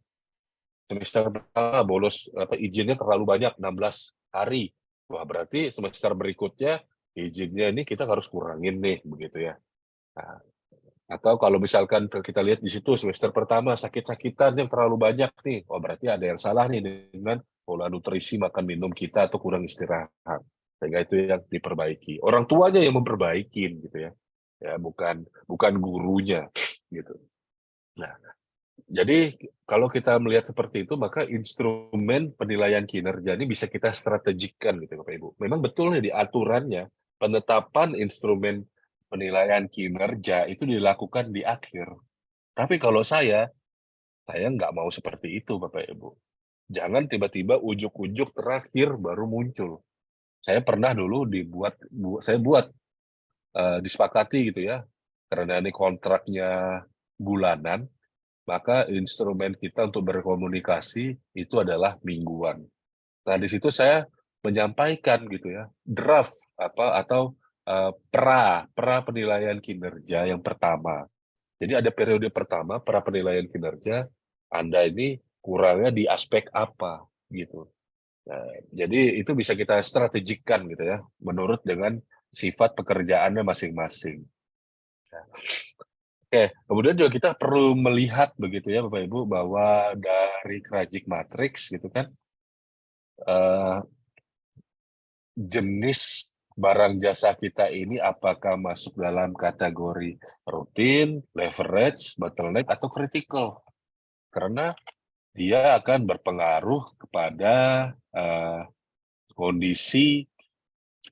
Semester pertama bolos izinnya terlalu banyak, 16 hari. Wah, berarti semester berikutnya izinnya ini kita harus kurangin nih begitu ya. Nah, atau kalau misalkan kita lihat di situ semester pertama sakit-sakitan yang terlalu banyak nih, oh berarti ada yang salah nih dengan pola nutrisi makan minum kita atau kurang istirahat. Sehingga itu yang diperbaiki. Orang tuanya yang memperbaiki gitu ya. Ya, bukan gurunya gitu. Nah, jadi kalau kita melihat seperti itu, maka instrumen penilaian kinerja ini bisa kita strategikan gitu Bapak Ibu. Memang betul nih di aturannya, penetapan instrumen penilaian kinerja itu dilakukan di akhir. Tapi kalau saya nggak mau seperti itu Bapak Ibu. Jangan tiba-tiba ujuk-ujuk terakhir baru muncul. Saya pernah dulu saya buat disepakati gitu ya, karena ini kontraknya bulanan, maka instrumen kita untuk berkomunikasi itu adalah mingguan. Nah, di situ saya menyampaikan gitu ya, draft atau pra penilaian kinerja yang pertama. Jadi ada periode pertama pra penilaian kinerja, Anda ini kurangnya di aspek apa gitu. Nah, jadi itu bisa kita strategikan gitu ya, menurut dengan sifat pekerjaannya masing-masing. Nah, oke, kemudian juga kita perlu melihat begitu ya Bapak Ibu bahwa dari Krajik Matrix gitu kan, jenis barang jasa kita ini apakah masuk dalam kategori rutin, leverage, bottleneck, atau critical. Karena dia akan berpengaruh kepada kondisi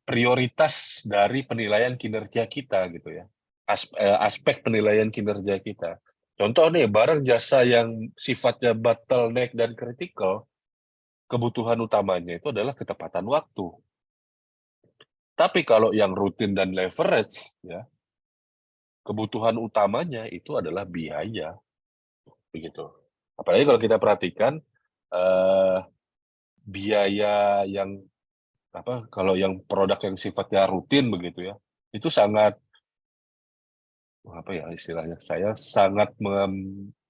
prioritas dari penilaian kinerja kita gitu ya. Aspek penilaian kinerja kita. Contoh nih, barang jasa yang sifatnya bottleneck dan critical, kebutuhan utamanya itu adalah ketepatan waktu. Tapi kalau yang rutin dan leverage, ya, kebutuhan utamanya itu adalah biaya, begitu. Apalagi kalau kita perhatikan eh, biaya yang kalau yang produk yang sifatnya rutin begitu ya, itu sangat istilahnya saya sangat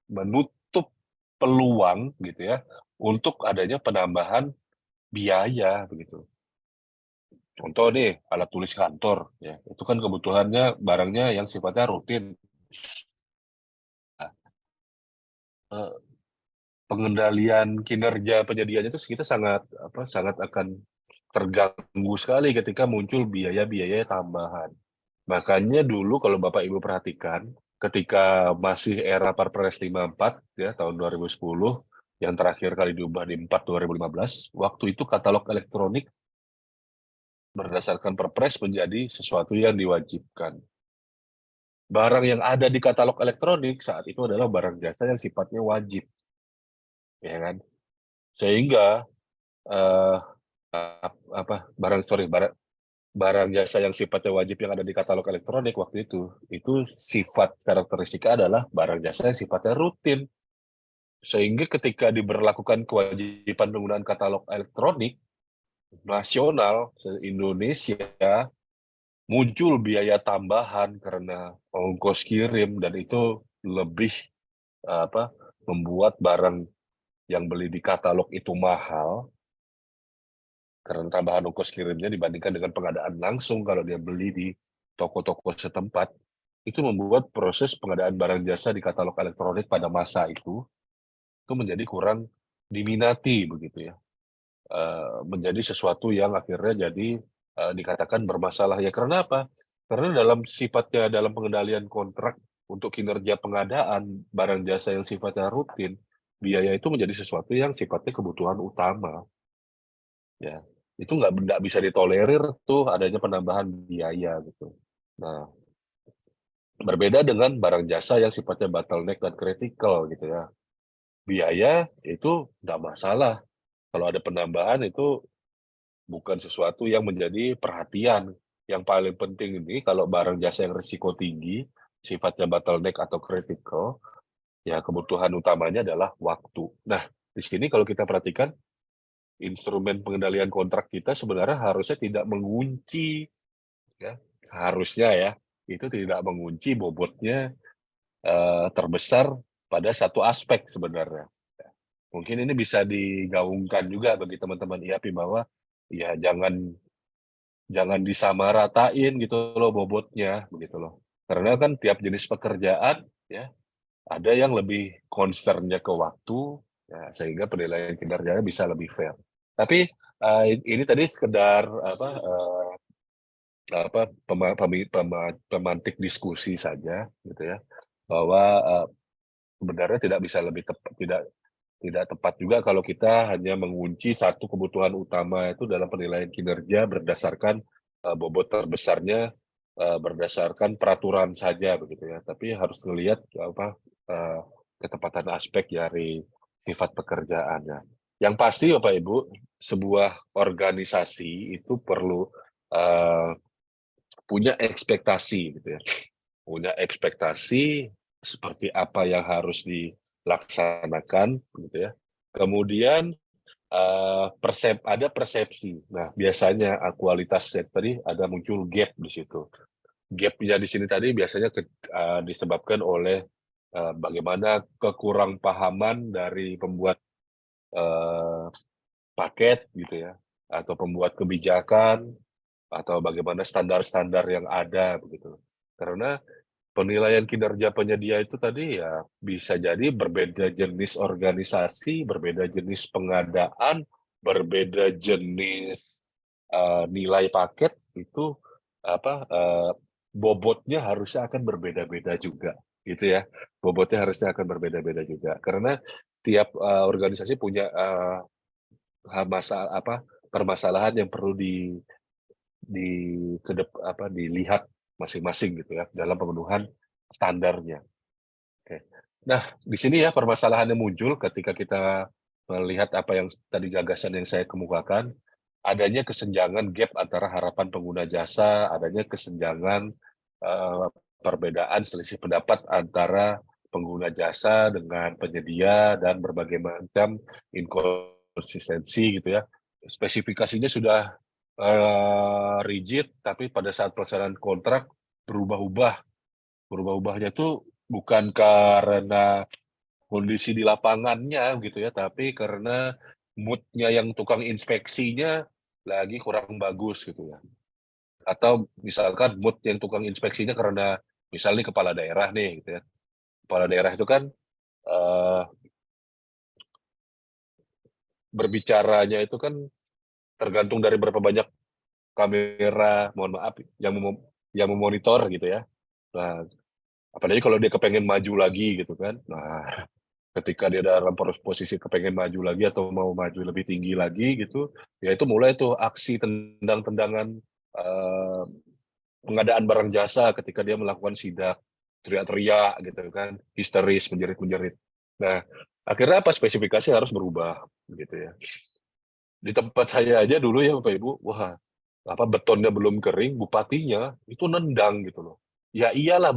menutup peluang gitu ya untuk adanya penambahan biaya begitu. Contoh nih, alat tulis kantor, ya, itu kan kebutuhannya barangnya yang sifatnya rutin. Nah, eh, pengendalian kinerja penyediaannya itu kita sangat akan terganggu sekali ketika muncul biaya-biaya tambahan. Makanya dulu kalau Bapak Ibu perhatikan, ketika masih era Perpres 54 ya tahun 2010, yang terakhir kali diubah di 4 2015, waktu itu katalog elektronik berdasarkan Perpres menjadi sesuatu yang diwajibkan. Barang yang ada di katalog elektronik saat itu adalah barang jasa yang sifatnya wajib, ya kan? Sehingga eh, barang jasa yang sifatnya wajib yang ada di katalog elektronik waktu itu sifat karakteristiknya adalah barang jasa yang sifatnya rutin. Sehingga ketika diberlakukan kewajiban penggunaan katalog elektronik nasional se-Indonesia, muncul biaya tambahan karena ongkos kirim dan itu lebih membuat barang yang beli di katalog itu mahal karena tambahan ongkos kirimnya dibandingkan dengan pengadaan langsung kalau dia beli di toko-toko setempat, itu membuat proses pengadaan barang jasa di katalog elektronik pada masa itu menjadi kurang diminati begitu ya. Menjadi sesuatu yang akhirnya jadi dikatakan bermasalah. Ya karena apa? Karena dalam sifatnya dalam pengendalian kontrak untuk kinerja pengadaan barang jasa yang sifatnya rutin, biaya itu menjadi sesuatu yang sifatnya kebutuhan utama. Ya, itu nggak bisa ditolerir tuh adanya penambahan biaya gitu. Nah, berbeda dengan barang jasa yang sifatnya bottleneck dan critical gitu ya. Biaya itu nggak masalah. Kalau ada penambahan itu bukan sesuatu yang menjadi perhatian. Yang paling penting ini kalau barang jasa yang risiko tinggi, sifatnya bottleneck atau critical, ya kebutuhan utamanya adalah waktu. Nah, di sini kalau kita perhatikan, instrumen pengendalian kontrak kita sebenarnya harusnya tidak mengunci, ya, harusnya ya, itu tidak mengunci bobotnya terbesar pada satu aspek sebenarnya. Mungkin ini bisa digaungkan juga bagi teman-teman IAPI bahwa ya jangan disamaratain gitu loh bobotnya begitu loh. Karena kan tiap jenis pekerjaan ya ada yang lebih concernnya ke waktu ya, sehingga penilaian kinerjanya bisa lebih fair. Tapi ini tadi sekedar pemantik diskusi saja, gitu ya, bahwa sebenarnya tidak bisa lebih tepat, tidak tepat juga kalau kita hanya mengunci satu kebutuhan utama itu dalam penilaian kinerja berdasarkan bobot terbesarnya, berdasarkan peraturan saja begitu ya. Tapi harus melihat eh, ketepatan aspek dari sifat pekerjaannya. Yang pasti Bapak Ibu, sebuah organisasi itu perlu eh, punya ekspektasi gitu ya. Punya ekspektasi seperti apa yang harus dilaksanakan gitu ya. Kemudian ada persepsi. Nah, biasanya kualitas tadi ada muncul gap di situ. Gap-nya di sini tadi biasanya disebabkan oleh bagaimana kekurang pahaman dari pembuat uh, paket gitu ya, atau pembuat kebijakan, atau bagaimana standar-standar yang ada begitu. Karena penilaian kinerja penyedia itu tadi ya bisa jadi berbeda jenis organisasi, berbeda jenis pengadaan, berbeda jenis nilai paket itu bobotnya harusnya akan berbeda-beda juga gitu ya. Bobotnya harusnya akan berbeda-beda juga karena tiap organisasi punya permasalahan yang perlu dilihat masing-masing gitu ya dalam pemenuhan standarnya. Oke. Nah, di sini ya permasalahannya muncul ketika kita melihat apa yang tadi gagasan yang saya kemukakan, adanya kesenjangan gap antara harapan pengguna jasa, adanya kesenjangan perbedaan selisih pendapat antara pengguna jasa dengan penyedia dan berbagai macam inkonsistensi gitu ya. Spesifikasinya sudah rigid, tapi pada saat pelaksanaan kontrak berubah-ubah. Berubah-ubahnya tuh bukan karena kondisi di lapangannya gitu ya, tapi karena mood-nya yang tukang inspeksinya lagi kurang bagus gitu ya. Atau misalkan mood yang tukang inspeksinya karena misalnya kepala daerah nih gitu ya. Kepala daerah itu kan eh, berbicaranya itu kan tergantung dari berapa banyak kamera, mohon maaf, yang memonitor gitu ya. Nah, apalagi kalau dia kepengen maju lagi gitu kan. Nah, ketika dia dalam posisi kepengen maju lagi atau mau maju lebih tinggi lagi gitu, ya itu mulai tuh aksi tendang-tendangan eh, pengadaan barang jasa ketika dia melakukan sidak, teriak-teriak gitu kan, histeris, menjerit-menjerit. Nah, akhirnya apa spesifikasi harus berubah gitu ya. Di tempat saya aja dulu ya Bapak Ibu, wah apa betonnya belum kering, bupatinya itu nendang gitu loh. Ya iyalah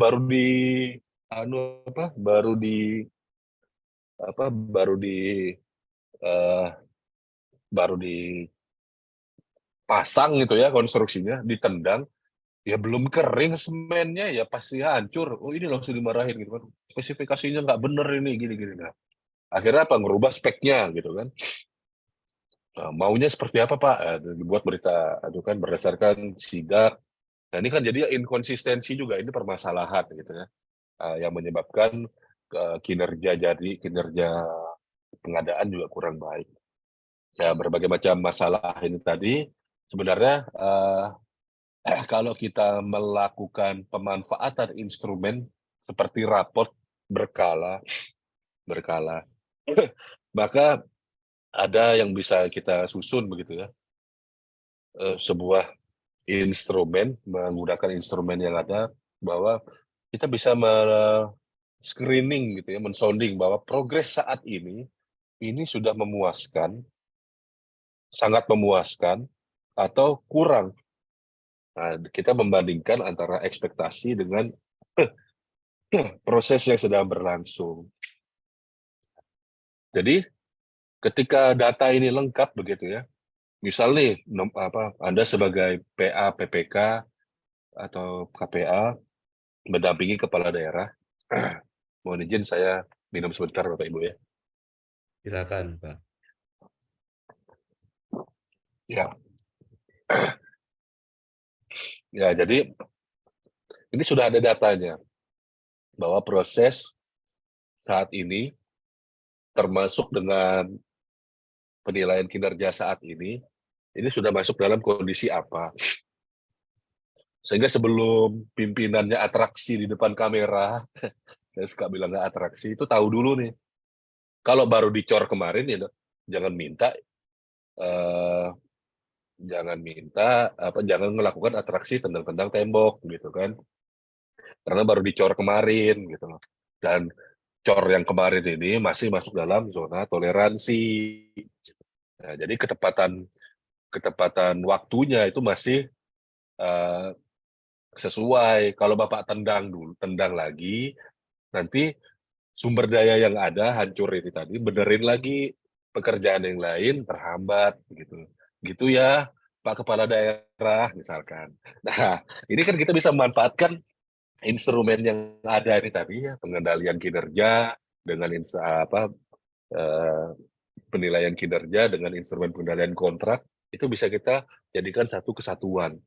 anu baru di baru di eh, baru dipasang gitu ya konstruksinya, ditendang, ya belum kering semennya ya pasti hancur. Oh ini langsung dimarahin gitu kan. Spesifikasinya nggak bener ini gini-gini. Nah, akhirnya apa ngerubah speknya gitu kan. Nah, maunya seperti apa Pak? Dibuat berita aduh kan berdasarkan sidak. Nah ini kan jadi inkonsistensi juga ini permasalahan gitu ya. Yang menyebabkan kinerja pengadaan juga kurang baik. Ya berbagai macam masalah ini tadi sebenarnya kalau kita melakukan pemanfaatan instrumen seperti raport berkala, berkala, maka ada yang bisa kita susun begitu ya, sebuah instrumen menggunakan instrumen yang ada bahwa kita bisa screening gitu ya, mensounding bahwa progres saat ini sudah memuaskan, sangat memuaskan, atau kurang. Nah, kita membandingkan antara ekspektasi dengan proses yang sedang berlangsung. Jadi ketika data ini lengkap begitu ya, misal nih Anda sebagai PA PPK atau KPA mendampingi kepala daerah, mohon izin saya minum sebentar Bapak Ibu ya. Silakan, Pak. Ya, ya jadi ini sudah ada datanya bahwa proses saat ini termasuk dengan penilaian kinerja saat ini sudah masuk dalam kondisi apa. Sehingga sebelum pimpinannya atraksi di depan kamera, saya suka bilang nggak atraksi, itu tahu dulu nih. Kalau baru dicor kemarin ya jangan minta eh, jangan melakukan atraksi tendang-tendang tembok gitu kan. Karena baru dicor kemarin gitu loh. Dan cor yang kemarin ini masih masuk dalam zona toleransi. Nah, jadi ketepatan waktunya itu masih eh, sesuai. Kalau Bapak tendang lagi, nanti sumber daya yang ada hancur ini tadi, benerin lagi pekerjaan yang lain terhambat gitu. Gitu ya, Pak Kepala Daerah misalkan. Nah, ini kan kita bisa memanfaatkan instrumen yang ada ini tadi ya, pengendalian kinerja dengan eh, penilaian kinerja dengan instrumen pengendalian kontrak itu bisa kita jadikan satu kesatuan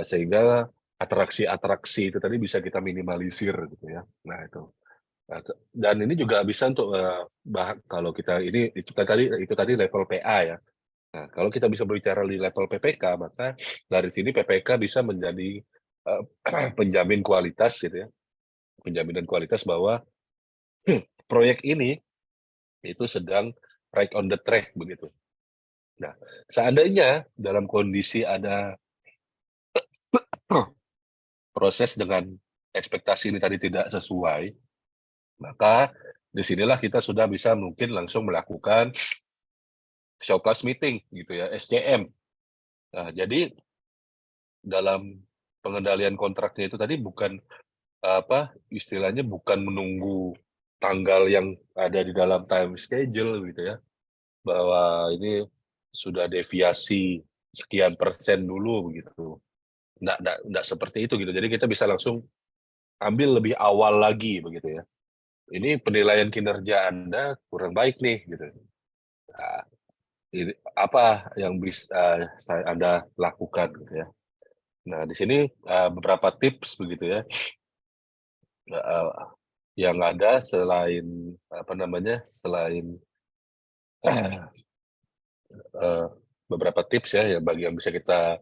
sehingga atraksi-atraksi itu tadi bisa kita minimalisir gitu ya. Nah itu. Dan ini juga bisa untuk kalau kita itu tadi level PA ya. Nah, kalau kita bisa berbicara di level PPK, maka dari sini PPK bisa menjadi penjamin kualitas gitu ya. Penjaminan kualitas bahwa proyek ini itu sedang right on the track begitu. Nah, seandainya dalam kondisi ada proses dengan ekspektasi ini tadi tidak sesuai, maka disinilah kita sudah bisa mungkin langsung melakukan show cause meeting gitu ya, SCM. Nah, jadi dalam pengendalian kontraknya itu tadi bukan istilahnya bukan menunggu tanggal yang ada di dalam time schedule gitu ya, bahwa ini sudah deviasi sekian persen dulu begitu. Nggak seperti itu gitu. Jadi kita bisa langsung ambil lebih awal lagi begitu ya. Ini penilaian kinerja Anda kurang baik nih gitu. Nah, ini apa yang bisa Anda lakukan gitu ya. Nah, di sini beberapa tips begitu ya. Yang ada selain beberapa tips ya bagi yang bisa kita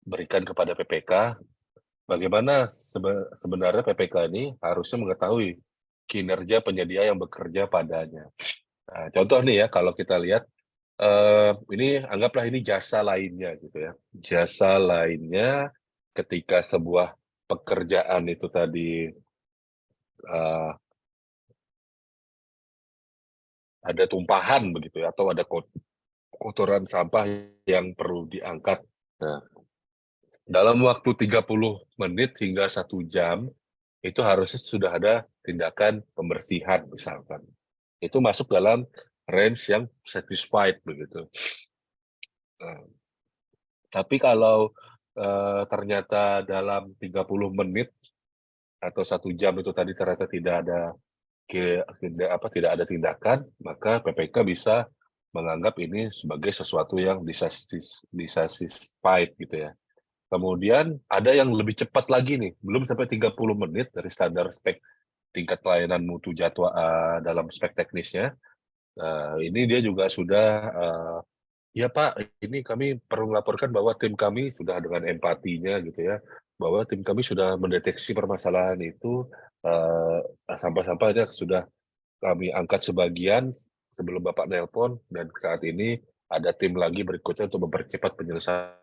berikan kepada PPK, bagaimana sebenarnya PPK ini harusnya mengetahui kinerja penyedia yang bekerja padanya. Nah, contoh nih ya, kalau kita lihat, ini anggaplah ini jasa lainnya gitu ya. Jasa lainnya ketika sebuah pekerjaan itu tadi eh, ada tumpahan begitu ya, atau ada kotoran sampah yang perlu diangkat. Nah, dalam waktu 30 menit hingga 1 jam, itu harusnya sudah ada tindakan pembersihan misalkan. Itu masuk dalam range yang satisfied begitu. Nah, tapi kalau ternyata dalam 30 menit atau 1 jam itu tadi ternyata tidak ada tindakan, maka PPK bisa menganggap ini sebagai sesuatu yang dissatisfied gitu ya. Kemudian ada yang lebih cepat lagi nih, belum sampai 30 menit dari standar spek tingkat pelayanan mutu jadwal dalam spek teknisnya. Ini dia juga sudah ya Pak, ini kami perlu melaporkan bahwa tim kami sudah dengan empatinya gitu ya, bahwa tim kami sudah mendeteksi permasalahan itu, sampah-sampahnya sudah kami angkat sebagian sebelum Bapak nelpon, dan saat ini ada tim lagi berikutnya untuk mempercepat penyelesaian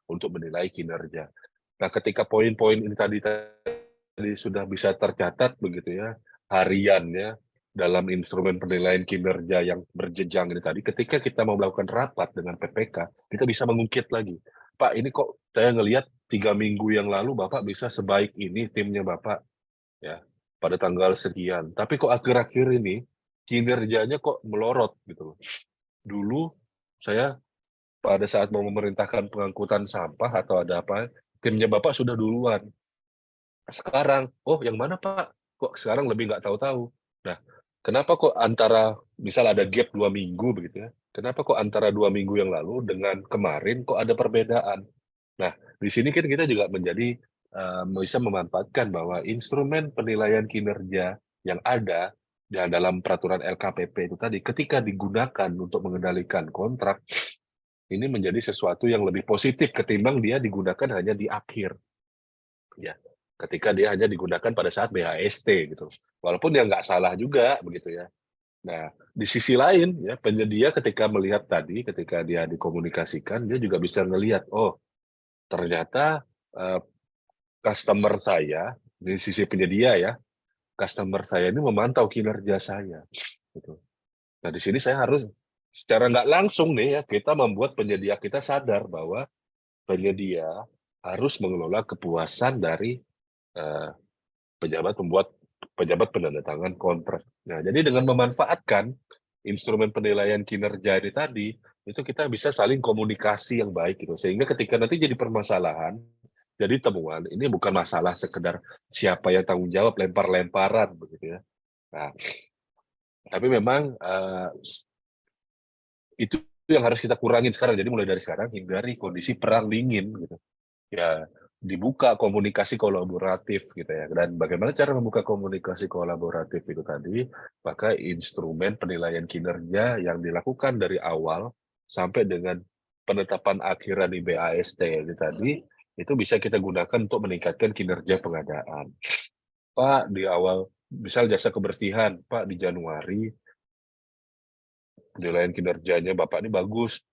untuk menilai kinerja. Nah, ketika poin-poin ini tadi sudah bisa tercatat begitu ya, hariannya dalam instrumen penilaian kinerja yang berjenjang ini tadi, ketika kita mau melakukan rapat dengan PPK, kita bisa mengungkit lagi. Pak, ini kok saya ngelihat 3 minggu yang lalu Bapak bisa sebaik ini timnya Bapak, ya, pada tanggal sekian. Tapi kok akhir-akhir ini kinerjanya kok melorot gitu loh. Dulu saya pada saat mau memerintahkan pengangkutan sampah atau ada apa, timnya Bapak sudah duluan. Sekarang, oh yang mana Pak? Kok sekarang lebih nggak tahu-tahu? Nah, kenapa kok antara, misal ada gap 2 minggu begitu ya, kenapa kok antara 2 minggu yang lalu dengan kemarin kok ada perbedaan? Nah, di sini kan kita juga menjadi bisa memanfaatkan bahwa instrumen penilaian kinerja yang ada dalam peraturan LKPP itu tadi, ketika digunakan untuk mengendalikan kontrak, ini menjadi sesuatu yang lebih positif ketimbang dia digunakan hanya di akhir, ya. Ketika dia hanya digunakan pada saat BHST gitu. Walaupun ya nggak salah juga begitu ya. Nah, di sisi lain ya penyedia ketika melihat tadi, ketika dia dikomunikasikan, dia juga bisa melihat, oh ternyata customer saya di sisi penyedia ya, customer saya ini memantau kinerja saya, gitu. Nah, di sini saya harus secara nggak langsung nih ya, kita membuat penyedia kita sadar bahwa penyedia harus mengelola kepuasan dari eh, pejabat penandatangan kontrak. Nah, jadi dengan memanfaatkan instrumen penilaian kinerja ini tadi, itu kita bisa saling komunikasi yang baik gitu. Sehingga ketika nanti jadi permasalahan, jadi temuan, ini bukan masalah sekedar siapa yang tanggung jawab lempar-lemparan begitu ya. Nah, tapi memang itu yang harus kita kurangin sekarang. Jadi mulai dari sekarang hindari kondisi perang dingin gitu. Ya, dibuka komunikasi kolaboratif gitu ya. Dan bagaimana cara membuka komunikasi kolaboratif itu tadi, maka instrumen penilaian kinerja yang dilakukan dari awal sampai dengan penetapan akhiran di BAST ini tadi, itu bisa kita gunakan untuk meningkatkan kinerja pengadaan. Pak, di awal, misal jasa kebersihan, Pak, di Januari, penilaian kinerjanya Bapak ini bagus,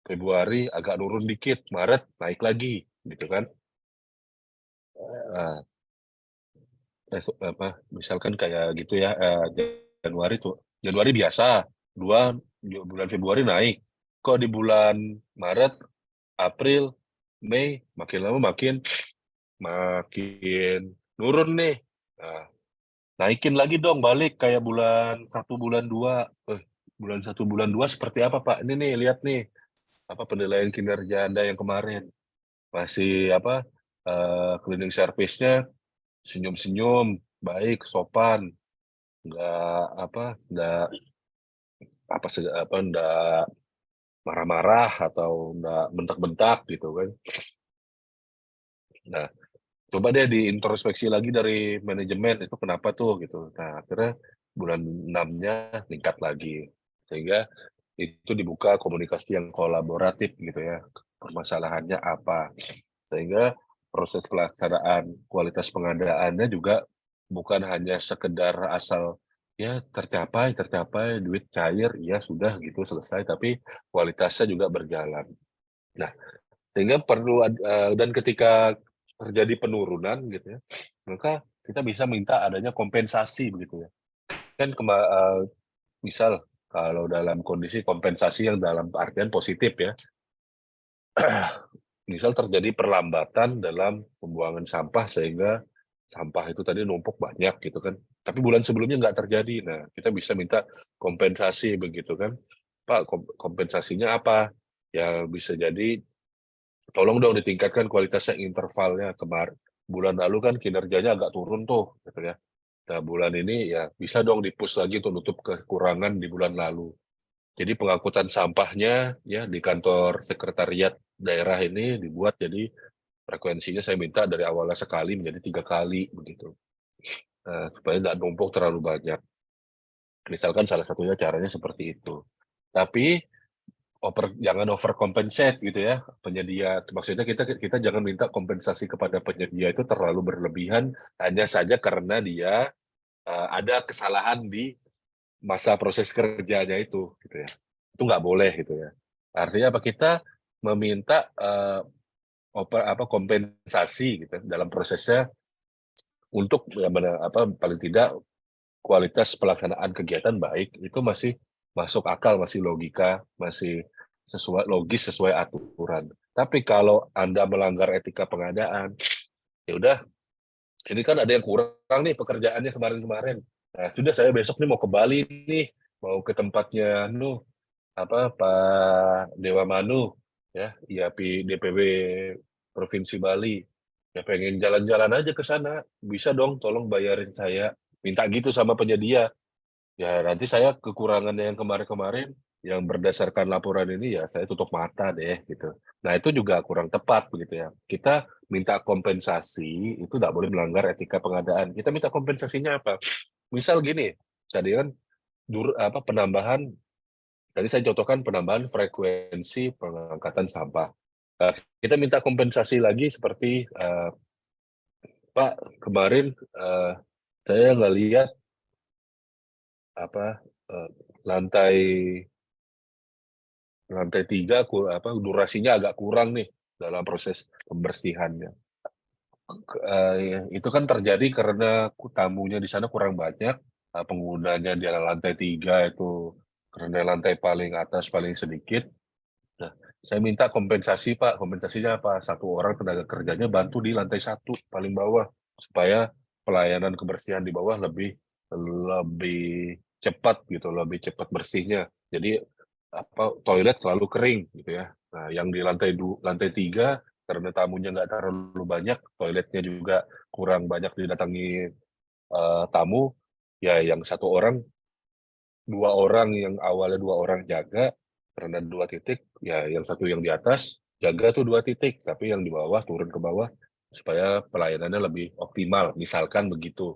Februari agak turun dikit, Maret naik lagi, gitu kan. Nah, apa misalkan kayak gitu ya Januari tuh Januari biasa bulan Februari naik kok di bulan Maret April Mei makin lama makin nurun nih. Nah, naikin lagi dong balik kayak bulan 1 bulan 2 bulan 1 bulan 2 seperti apa Pak ini nih lihat nih apa penilaian kinerja Anda yang kemarin masih apa cleaning service-nya senyum-senyum baik sopan nggak nggak marah-marah atau nggak bentak-bentak gitu kan. Nah, coba deh diintrospeksi lagi dari manajemen itu kenapa tuh gitu. Nah, akhirnya bulan 6-nya meningkat lagi. Sehingga itu dibuka komunikasi yang kolaboratif gitu ya. Permasalahannya apa. Sehingga proses pelaksanaan kualitas pengadaannya juga bukan hanya sekedar asal ya tercapai duit cair ya sudah gitu selesai tapi kualitasnya juga berjalan. Nah, sehingga perlu dan ketika terjadi penurunan gitu ya, maka kita bisa minta adanya kompensasi begitu ya. Kan misal kalau dalam kondisi kompensasi yang dalam artian positif ya, misal terjadi perlambatan dalam pembuangan sampah sehingga sampah itu tadi numpuk banyak gitu kan. Tapi bulan sebelumnya nggak terjadi. Nah, kita bisa minta kompensasi begitu kan. Pak, kompensasinya apa? Ya bisa jadi tolong dong ditingkatkan kualitasnya intervalnya. Bulan lalu kan kinerjanya agak turun tuh gitu ya. Nah, bulan ini ya bisa dong di-push lagi untuk nutup kekurangan di bulan lalu. Jadi pengangkutan sampahnya ya di kantor sekretariat daerah ini dibuat jadi frekuensinya saya minta dari awalnya sekali menjadi 3 kali begitu. Supaya nggak numpuk terlalu banyak. Misalkan salah satunya caranya seperti itu. Tapi jangan overcompensate gitu ya penyedia. Maksudnya kita jangan minta kompensasi kepada penyedia itu terlalu berlebihan hanya saja karena dia ada kesalahan di masa proses kerjanya itu gitu ya. Itu nggak boleh gitu ya. Artinya apa kita meminta kompensasi gitu dalam prosesnya untuk ya paling tidak kualitas pelaksanaan kegiatan baik itu masih masuk akal, masih logika, masih sesuai aturan. Tapi kalau Anda melanggar etika pengadaan, ya udah ini kan ada yang kurang nih pekerjaannya kemarin-kemarin. Nah, sudah saya besok nih mau ke Bali nih, mau ke tempatnya Pak Dewa Manu ya, IAP DPW Provinsi Bali. Ya pengen jalan-jalan aja ke sana, bisa dong tolong bayarin saya. Minta gitu sama penyedia. Ya nanti saya kekurangannya yang kemarin-kemarin, yang berdasarkan laporan ini ya saya tutup mata deh gitu. Nah itu juga kurang tepat begitu ya. Kita minta kompensasi itu tidak boleh melanggar etika pengadaan. Kita minta kompensasinya apa? Misal gini, tadi kan penambahan, tadi saya contohkan penambahan frekuensi pengangkatan sampah. Kita minta kompensasi lagi seperti Pak kemarin saya nggak lihat apa lantai lantai 3 durasinya agak kurang nih dalam proses pembersihannya. Itu kan terjadi karena tamunya di sana kurang banyak, penggunanya di lantai 3 itu karena lantai paling atas paling sedikit. Nah, saya minta kompensasi Pak, kompensasinya apa? 1 orang tenaga kerjanya bantu di lantai 1 paling bawah, supaya pelayanan kebersihan di bawah lebih lebih cepat gitu, lebih cepat bersihnya. Jadi toilet selalu kering gitu ya. Nah, yang di lantai 3 karena tamunya nggak terlalu banyak, toiletnya juga kurang banyak didatangi tamu, ya yang 1 orang, 2 orang yang awalnya 2 orang jaga, karena 2 titik, ya yang satu yang di atas jaga tuh 2 titik, tapi yang di bawah turun ke bawah supaya pelayanannya lebih optimal, misalkan begitu.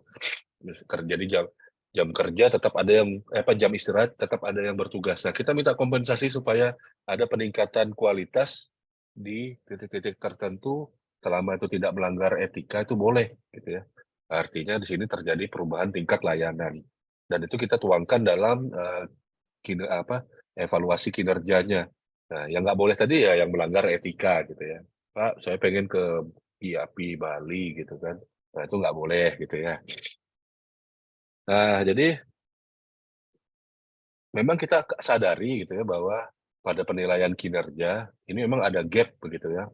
Jadi jam jam kerja tetap ada yang jam istirahat tetap ada yang bertugas. Nah, kita minta kompensasi supaya ada peningkatan kualitas di titik-titik tertentu selama itu tidak melanggar etika itu boleh gitu ya. Artinya di sini terjadi perubahan tingkat layanan dan itu kita tuangkan dalam evaluasi kinerjanya. Nah, yang nggak boleh tadi ya yang melanggar etika gitu ya. Pak, saya pengen ke IAPI Bali gitu kan. Nah, itu nggak boleh gitu ya. Nah, jadi memang kita sadari gitu ya bahwa pada penilaian kinerja ini memang ada gap begitu ya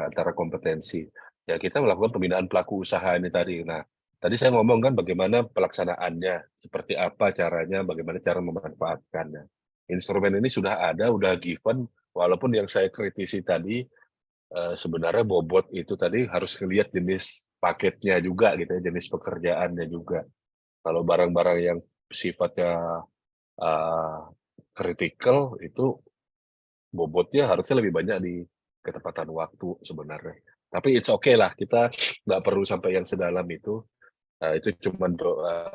antara kompetensi. Ya kita melakukan pembinaan pelaku usaha ini tadi. Nah, tadi saya ngomong kan bagaimana pelaksanaannya, seperti apa caranya, bagaimana cara memanfaatkannya. Instrumen ini sudah ada, udah given, walaupun yang saya kritisi tadi sebenarnya bobot itu tadi harus lihat jenis paketnya juga gitu ya, jenis pekerjaannya juga. Kalau barang-barang yang sifatnya kritikal itu bobotnya harusnya lebih banyak di ketepatan waktu sebenarnya. Tapi it's okay lah, kita nggak perlu sampai yang sedalam itu. Itu cuma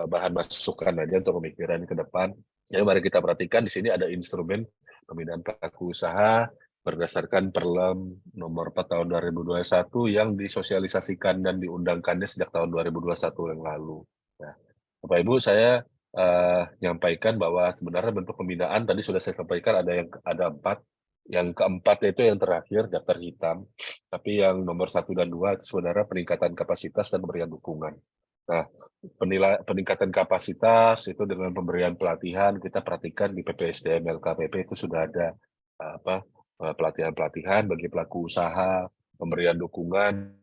bahan masukan aja untuk pemikiran ke depan. Jadi mari kita perhatikan di sini ada instrumen pembinaan pelaku usaha berdasarkan Perlem nomor 4 tahun 2021 yang disosialisasikan dan diundangkannya sejak tahun 2021 yang lalu. Nah, Bapak Ibu, saya nyampaikan bahwa sebenarnya bentuk pembinaan tadi sudah saya sampaikan ada 4. Yang keempat itu yang terakhir daftar hitam, tapi yang nomor 1 dan 2 itu sebenarnya peningkatan kapasitas dan pemberian dukungan. Nah, peningkatan kapasitas itu dengan pemberian pelatihan, kita perhatikan di PPSDM LKPP itu sudah ada pelatihan-pelatihan bagi pelaku usaha, pemberian dukungan,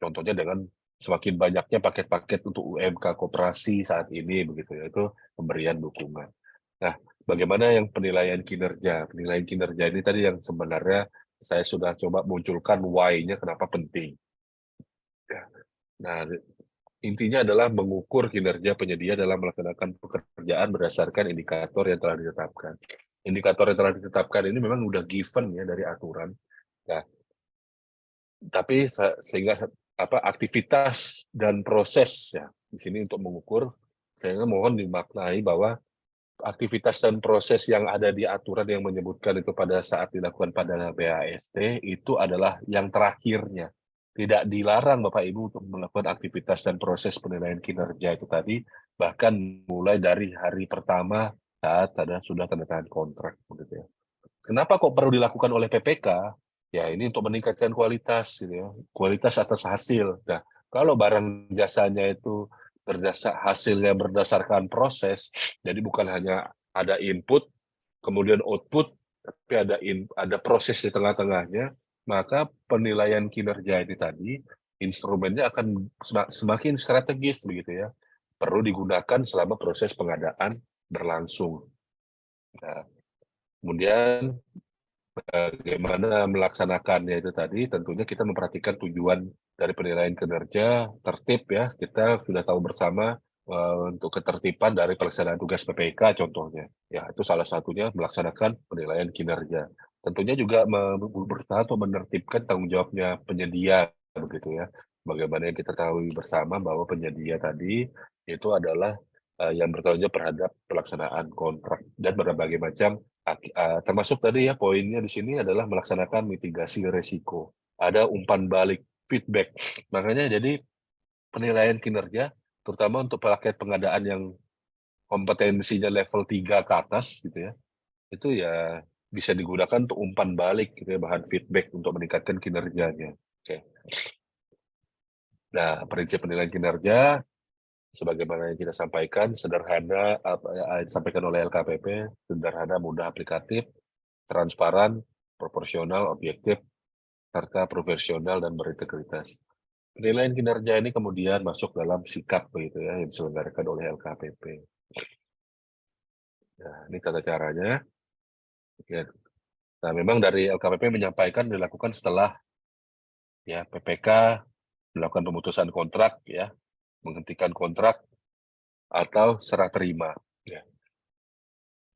contohnya dengan semakin banyaknya paket-paket untuk UMK koperasi saat ini begitu ya, itu pemberian dukungan. Nah, bagaimana yang penilaian kinerja? Penilaian kinerja ini tadi yang sebenarnya saya sudah coba munculkan why-nya kenapa penting. Ya. Nah, intinya adalah mengukur kinerja penyedia dalam melaksanakan pekerjaan berdasarkan indikator yang telah ditetapkan. Indikator yang telah ditetapkan ini memang udah given ya dari aturan. Nah, tapi sehingga aktivitas dan proses ya di sini untuk mengukur, saya mohon dimaknai bahwa aktivitas dan proses yang ada di aturan yang menyebutkan itu pada saat dilakukan pada BAST itu adalah yang terakhirnya. Tidak dilarang Bapak Ibu untuk melakukan aktivitas dan proses penilaian kinerja itu tadi, bahkan mulai dari hari pertama saat sudah tanda tangan kontrak begitu ya. Kenapa kok perlu dilakukan oleh PPK? Ya ini untuk meningkatkan kualitas gitu ya, kualitas atas hasil. Nah, kalau barang jasanya itu hasilnya berdasarkan proses, jadi bukan hanya ada input kemudian output, tapi ada proses di tengah-tengahnya, maka penilaian kinerja ini tadi instrumennya akan semakin strategis begitu ya. Perlu digunakan selama proses pengadaan berlangsung. Nah, kemudian bagaimana melaksanakannya itu tadi, tentunya kita memperhatikan tujuan dari penilaian kinerja, tertib ya, kita sudah tahu bersama untuk ketertiban dari pelaksanaan tugas PPK contohnya. Ya, itu salah satunya melaksanakan penilaian kinerja. Tentunya juga berusaha untuk menertibkan tanggung jawabnya penyedia begitu ya. Bagaimana yang kita tahu bersama bahwa penyedia tadi itu adalah yang bertanggung jawab terhadap pelaksanaan kontrak dan berbagai macam termasuk tadi ya poinnya di sini adalah melaksanakan mitigasi risiko. Ada umpan balik feedback. Makanya jadi penilaian kinerja terutama untuk paket pengadaan yang kompetensinya level 3 ke atas gitu ya, itu ya bisa digunakan untuk umpan balik gitu ya, bahan feedback untuk meningkatkan kinerjanya. Oke. Nah, prinsip penilaian kinerja sebagaimana yang kita sampaikan sederhana disampaikan oleh LKPP, sederhana, mudah aplikatif, transparan, proporsional, objektif, serta profesional dan berintegritas. Penilaian kinerja ini kemudian masuk dalam sikap begitu ya yang diselenggarakan oleh LKPP. Nah, ini tata caranya. Ya. Nah, memang dari LKPP menyampaikan dilakukan setelah ya PPK melakukan pemutusan kontrak ya, menghentikan kontrak atau serah terima. Ya.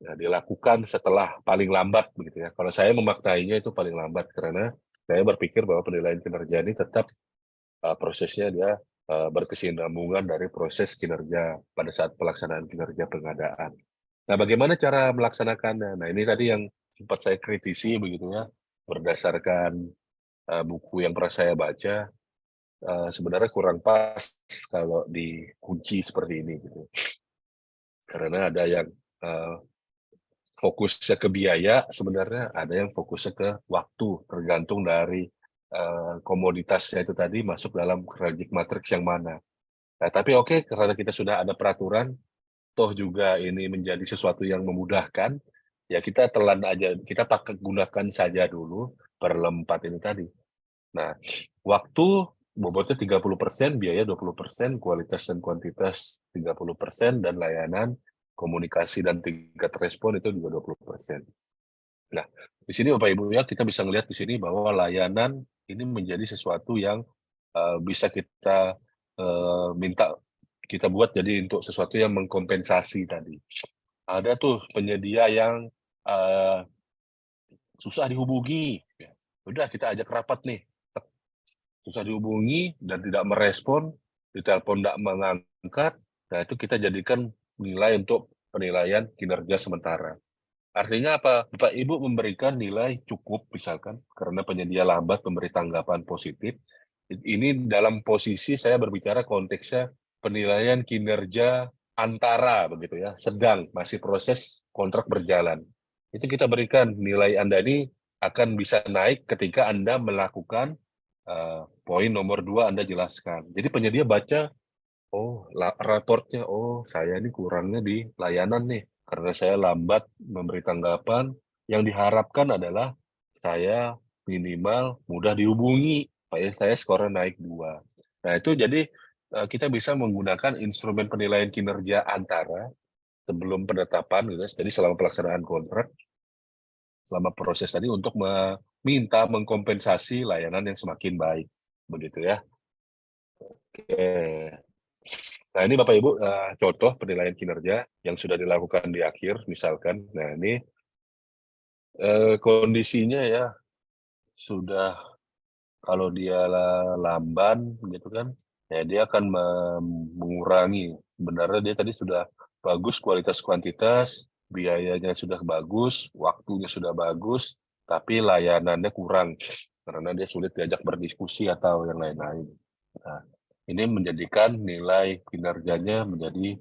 Ya, dilakukan setelah paling lambat begitu ya. Kalau saya memaknainya itu paling lambat karena saya berpikir bahwa penilaian kinerja ini tetap prosesnya dia berkesinambungan dari proses kinerja pada saat pelaksanaan kinerja pengadaan. Nah, bagaimana cara melaksanakannya? Nah, ini tadi yang sempat saya kritisi begitu ya, berdasarkan buku yang pernah saya baca, sebenarnya kurang pas kalau dikunci seperti ini gitu. Karena ada yang fokusnya ke biaya, sebenarnya ada yang fokusnya ke waktu, tergantung dari komoditasnya itu tadi masuk dalam kredit matriks yang mana. Nah, tapi oke, karena kita sudah ada peraturan, toh juga ini menjadi sesuatu yang memudahkan, ya kita telan aja, kita pakai gunakan saja dulu per lempat ini tadi. Nah, waktu bobotnya 30%, biaya 20%, kualitas dan kuantitas 30%, dan layanan, komunikasi dan tingkat respon itu juga 20%. Nah, di sini Bapak Ibu ya, kita bisa melihat di sini bahwa layanan ini menjadi sesuatu yang bisa kita minta kita buat jadi untuk sesuatu yang mengkompensasi tadi. Ada tuh penyedia yang uh, susah dihubungi, ya. Udah kita ajak rapat nih, susah dihubungi dan tidak merespon, ditelepon tidak mengangkat, nah itu kita jadikan nilai untuk penilaian kinerja sementara. Artinya apa? Bapak Ibu memberikan nilai cukup misalkan karena penyedia lambat memberi tanggapan positif. Ini dalam posisi saya berbicara konteksnya penilaian kinerja antara begitu ya, sedang masih proses kontrak berjalan. Itu kita berikan nilai Anda ini akan bisa naik ketika Anda melakukan poin nomor 2 Anda jelaskan. Jadi penyedia baca, oh raportnya, oh saya ini kurangnya di layanan nih karena saya lambat memberi tanggapan. Yang diharapkan adalah saya minimal mudah dihubungi, supaya saya skornya naik 2. Nah itu jadi kita bisa menggunakan instrumen penilaian kinerja antara sebelum penetapan gitu. Jadi selama pelaksanaan kontrak, selama proses tadi untuk meminta mengkompensasi layanan yang semakin baik, begitu ya. Oke. Nah ini Bapak Ibu contoh penilaian kinerja yang sudah dilakukan di akhir misalkan. Nah ini kondisinya ya sudah kalau dia lamban gitu kan, ya dia akan mengurangi. Sebenarnya dia tadi sudah bagus kualitas kuantitas, biayanya sudah bagus, waktunya sudah bagus, tapi layanannya kurang karena dia sulit diajak berdiskusi atau yang lain-lain. Nah, ini menjadikan nilai kinerjanya menjadi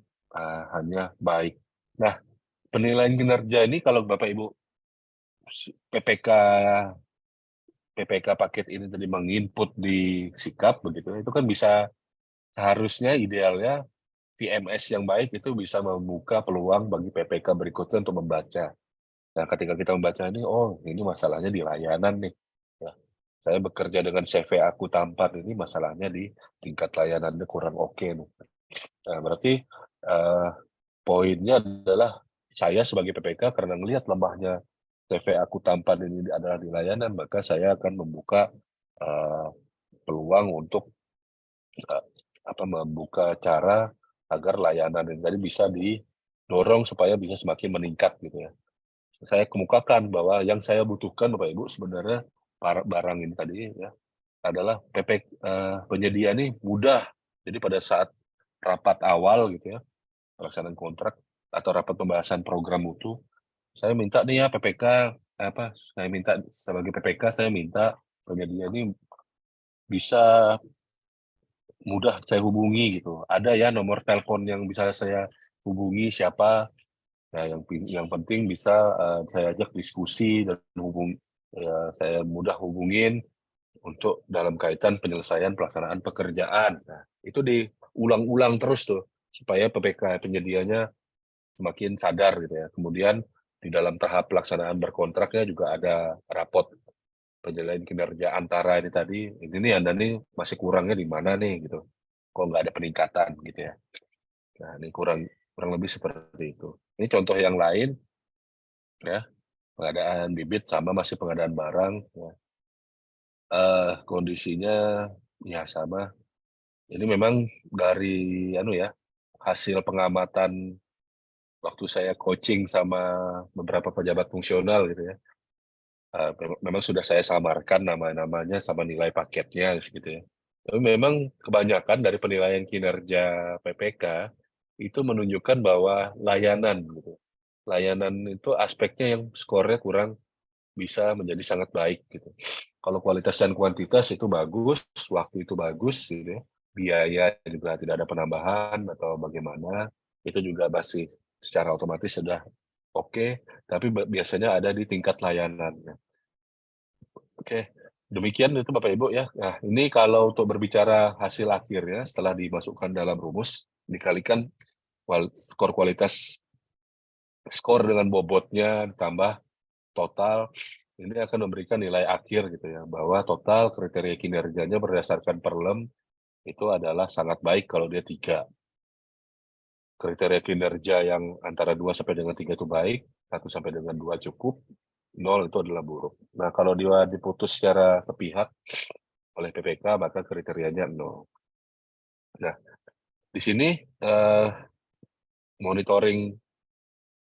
hanya baik. Nah, penilaian kinerja ini kalau Bapak Ibu PPK paket ini tadi menginput di sikap begitu, itu kan bisa seharusnya idealnya VMS yang baik itu bisa membuka peluang bagi PPK berikutnya untuk membaca. Nah, ketika kita membaca ini, oh ini masalahnya di layanan nih. Ya, saya bekerja dengan CV aku tampan ini masalahnya di tingkat layanannya kurang oke nih. Nah, berarti eh, poinnya adalah saya sebagai PPK karena melihat lemahnya CV aku tampan ini adalah di layanan, maka saya akan membuka peluang untuk membuka cara agar layanan ini tadi bisa didorong supaya bisa semakin meningkat gitu ya. Saya kemukakan bahwa yang saya butuhkan Bapak Ibu sebenarnya barang ini tadi ya adalah penyedia ini mudah. Jadi pada saat rapat awal gitu ya, pelaksanaan kontrak atau rapat pembahasan program mutu, saya minta nih ya saya minta sebagai PPK saya minta penyedia ini bisa mudah saya hubungi gitu. Ada ya nomor telepon yang bisa saya hubungi siapa. Nah, yang penting bisa saya ajak diskusi dan saya mudah hubungin untuk dalam kaitan penyelesaian pelaksanaan pekerjaan. Nah, itu diulang-ulang terus tuh supaya PPK penyedianya semakin sadar gitu ya. Kemudian di dalam tahap pelaksanaan berkontraknya juga ada raport penilaian kinerja antara ini tadi, ini nih Anda nih masih kurangnya di mana nih gitu. Kok nggak ada peningkatan gitu ya. Nah, ini kurang kurang lebih seperti itu. Ini contoh yang lain ya, pengadaan bibit sama masih pengadaan barang ya. Kondisinya ya sama. Ini memang dari hasil pengamatan waktu saya coaching sama beberapa pejabat fungsional gitu ya. Memang sudah saya samarkan nama-namanya sama nilai paketnya gitu ya. Tapi memang kebanyakan dari penilaian kinerja PPK itu menunjukkan bahwa layanan gitu. Layanan itu aspeknya yang skornya kurang bisa menjadi sangat baik gitu. Kalau kualitas dan kuantitas itu bagus, waktu itu bagus gitu ya, biaya juga tidak ada penambahan atau bagaimana, itu juga masih secara otomatis sudah oke, tapi biasanya ada di tingkat layanan. Oke, demikian itu Bapak Ibu ya. Nah, ini kalau untuk berbicara hasil akhirnya setelah dimasukkan dalam rumus, dikalikan skor dengan bobotnya ditambah total, ini akan memberikan nilai akhir gitu ya, bahwa total kriteria kinerjanya berdasarkan Perlem itu adalah sangat baik kalau dia 3. Kriteria kinerja yang antara 2 sampai dengan 3 itu baik, 1 sampai dengan 2 cukup, 0 itu adalah buruk. Nah, kalau dia diputus secara sepihak oleh PPK, maka kriterianya 0. Nah, di sini monitoring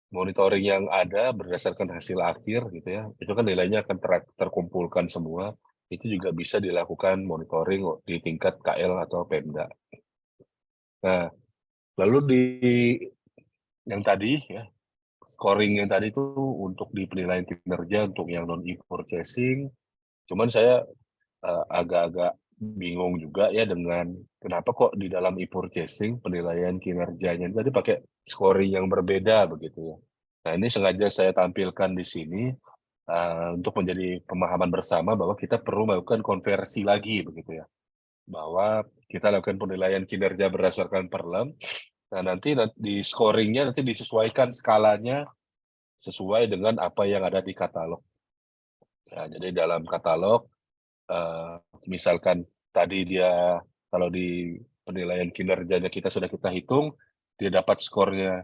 monitoring yang ada berdasarkan hasil akhir gitu ya, itu kan nilainya akan terkumpulkan semua, itu juga bisa dilakukan monitoring di tingkat KL atau Pemda. Nah, lalu di yang tadi ya, scoring yang tadi itu untuk di penilaian kinerja untuk yang non e-purchasing, cuman saya agak-agak bingung juga ya dengan kenapa kok di dalam e-purchasing penilaian kinerjanya tadi pakai scoring yang berbeda begitu ya. Nah, ini sengaja saya tampilkan di sini untuk menjadi pemahaman bersama bahwa kita perlu melakukan konversi lagi begitu ya. Bahwa kita lakukan penilaian kinerja berdasarkan Perlem. Nah, nanti di scoring-nya nanti disesuaikan skalanya sesuai dengan apa yang ada di katalog. Nah, jadi dalam katalog misalkan tadi dia kalau di penilaian kinerjanya sudah kita hitung, dia dapat skornya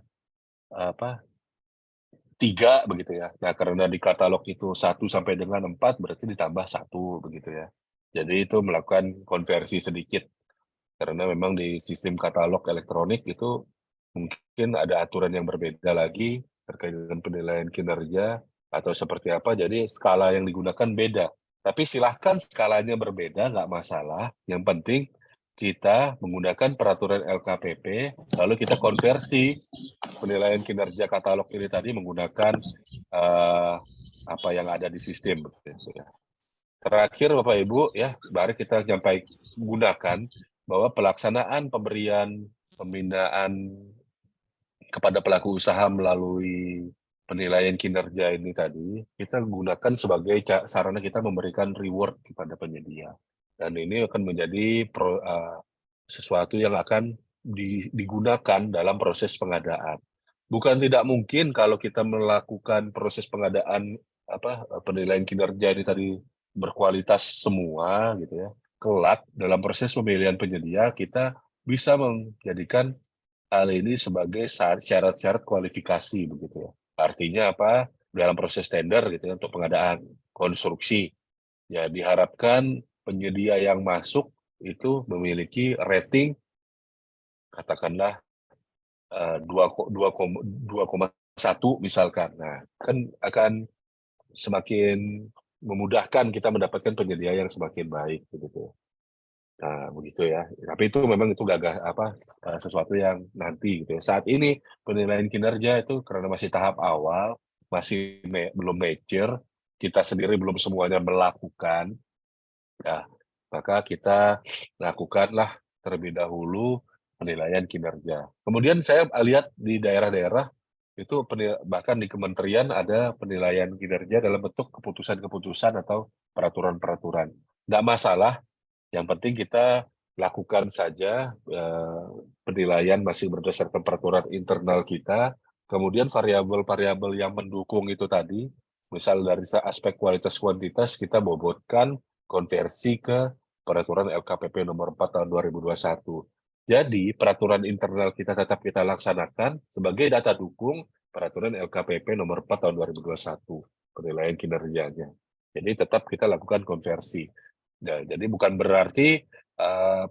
3 begitu ya. Nah, karena di katalog itu 1 sampai dengan 4 berarti ditambah 1 begitu ya. Jadi itu melakukan konversi sedikit karena memang di sistem katalog elektronik itu mungkin ada aturan yang berbeda lagi terkait dengan penilaian kinerja atau seperti apa, jadi skala yang digunakan beda. Tapi silahkan skalanya berbeda, nggak masalah, yang penting kita menggunakan peraturan LKPP, lalu kita konversi penilaian kinerja katalog ini tadi menggunakan apa yang ada di sistem. Terakhir Bapak Ibu ya, mari kita gunakan bahwa pelaksanaan pemberian pembinaan kepada pelaku usaha melalui penilaian kinerja ini tadi, kita gunakan sebagai sarana kita memberikan reward kepada penyedia. Dan ini akan menjadi sesuatu yang akan digunakan dalam proses pengadaan. Bukan tidak mungkin kalau kita melakukan proses pengadaan penilaian kinerja ini tadi berkualitas semua gitu ya. Kelak dalam proses pemilihan penyedia kita bisa menjadikan hal ini sebagai syarat-syarat kualifikasi begitu ya. Artinya apa? Dalam proses tender gitu ya untuk pengadaan konstruksi. Ya diharapkan penyedia yang masuk itu memiliki rating katakanlah 2,1 misalkan. Nah, kan akan semakin memudahkan kita mendapatkan penyedia yang semakin baik begitu. Nah, begitu ya. Tapi itu memang itu sesuatu yang nanti gitu ya. Saat ini penilaian kinerja itu karena masih tahap awal, masih belum mature, kita sendiri belum semuanya melakukan, ya, maka kita lakukanlah terlebih dahulu penilaian kinerja. Kemudian saya lihat di daerah-daerah itu bahkan di kementerian ada penilaian kinerja dalam bentuk keputusan-keputusan atau peraturan-peraturan. Nggak masalah, yang penting kita lakukan saja penilaian masih berdasarkan peraturan internal kita, kemudian variabel-variabel yang mendukung itu tadi, misal dari aspek kualitas kuantitas kita bobotkan konversi ke peraturan LKPP nomor 4 tahun 2021. Jadi peraturan internal kita tetap kita laksanakan sebagai data dukung peraturan LKPP nomor 4 tahun 2021 penilaian kinerjanya. Jadi tetap kita lakukan konversi. Ya, jadi bukan berarti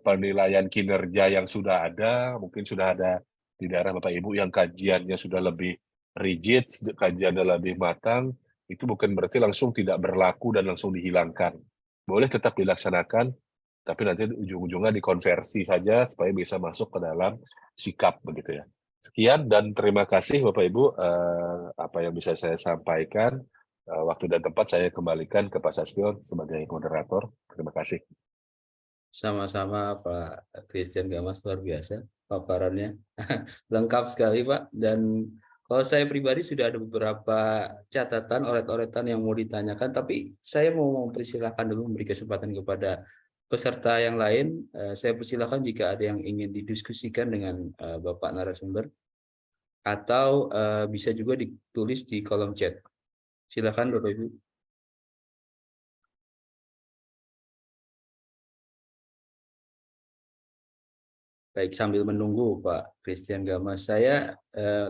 penilaian kinerja yang sudah ada, mungkin sudah ada di daerah Bapak Ibu yang kajiannya sudah lebih rigid, kajiannya lebih matang, itu bukan berarti langsung tidak berlaku dan langsung dihilangkan. Boleh tetap dilaksanakan, tapi nanti ujung-ujungnya dikonversi saja supaya bisa masuk ke dalam sikap begitu ya. Sekian dan terima kasih Bapak Ibu apa yang bisa saya sampaikan. Waktu dan tempat saya kembalikan ke Pak Sastio sebagai moderator. Terima kasih. Sama-sama Pak Christian Gamas, luar biasa paparannya. Lengkap sekali Pak. Dan kalau saya pribadi sudah ada beberapa catatan, oret-oretan yang mau ditanyakan, tapi saya mau mempersilahkan dulu, memberi kesempatan kepada peserta yang lain. Saya persilahkan jika ada yang ingin didiskusikan dengan Bapak narasumber, atau bisa juga ditulis di kolom chat. Silakan Bapak Ibu. Baik, sambil menunggu Pak Christian Gamas, saya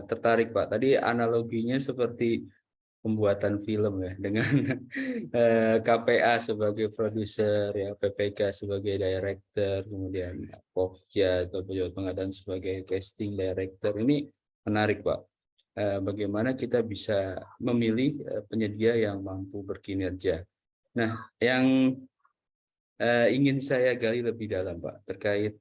tertarik Pak. Tadi analoginya seperti pembuatan film ya, dengan KPA sebagai produser, ya PPK sebagai director, kemudian Pokja atau pejabat pengadaan sebagai casting director. Ini menarik Pak. Bagaimana kita bisa memilih penyedia yang mampu berkinerja. Nah, yang ingin saya gali lebih dalam Pak terkait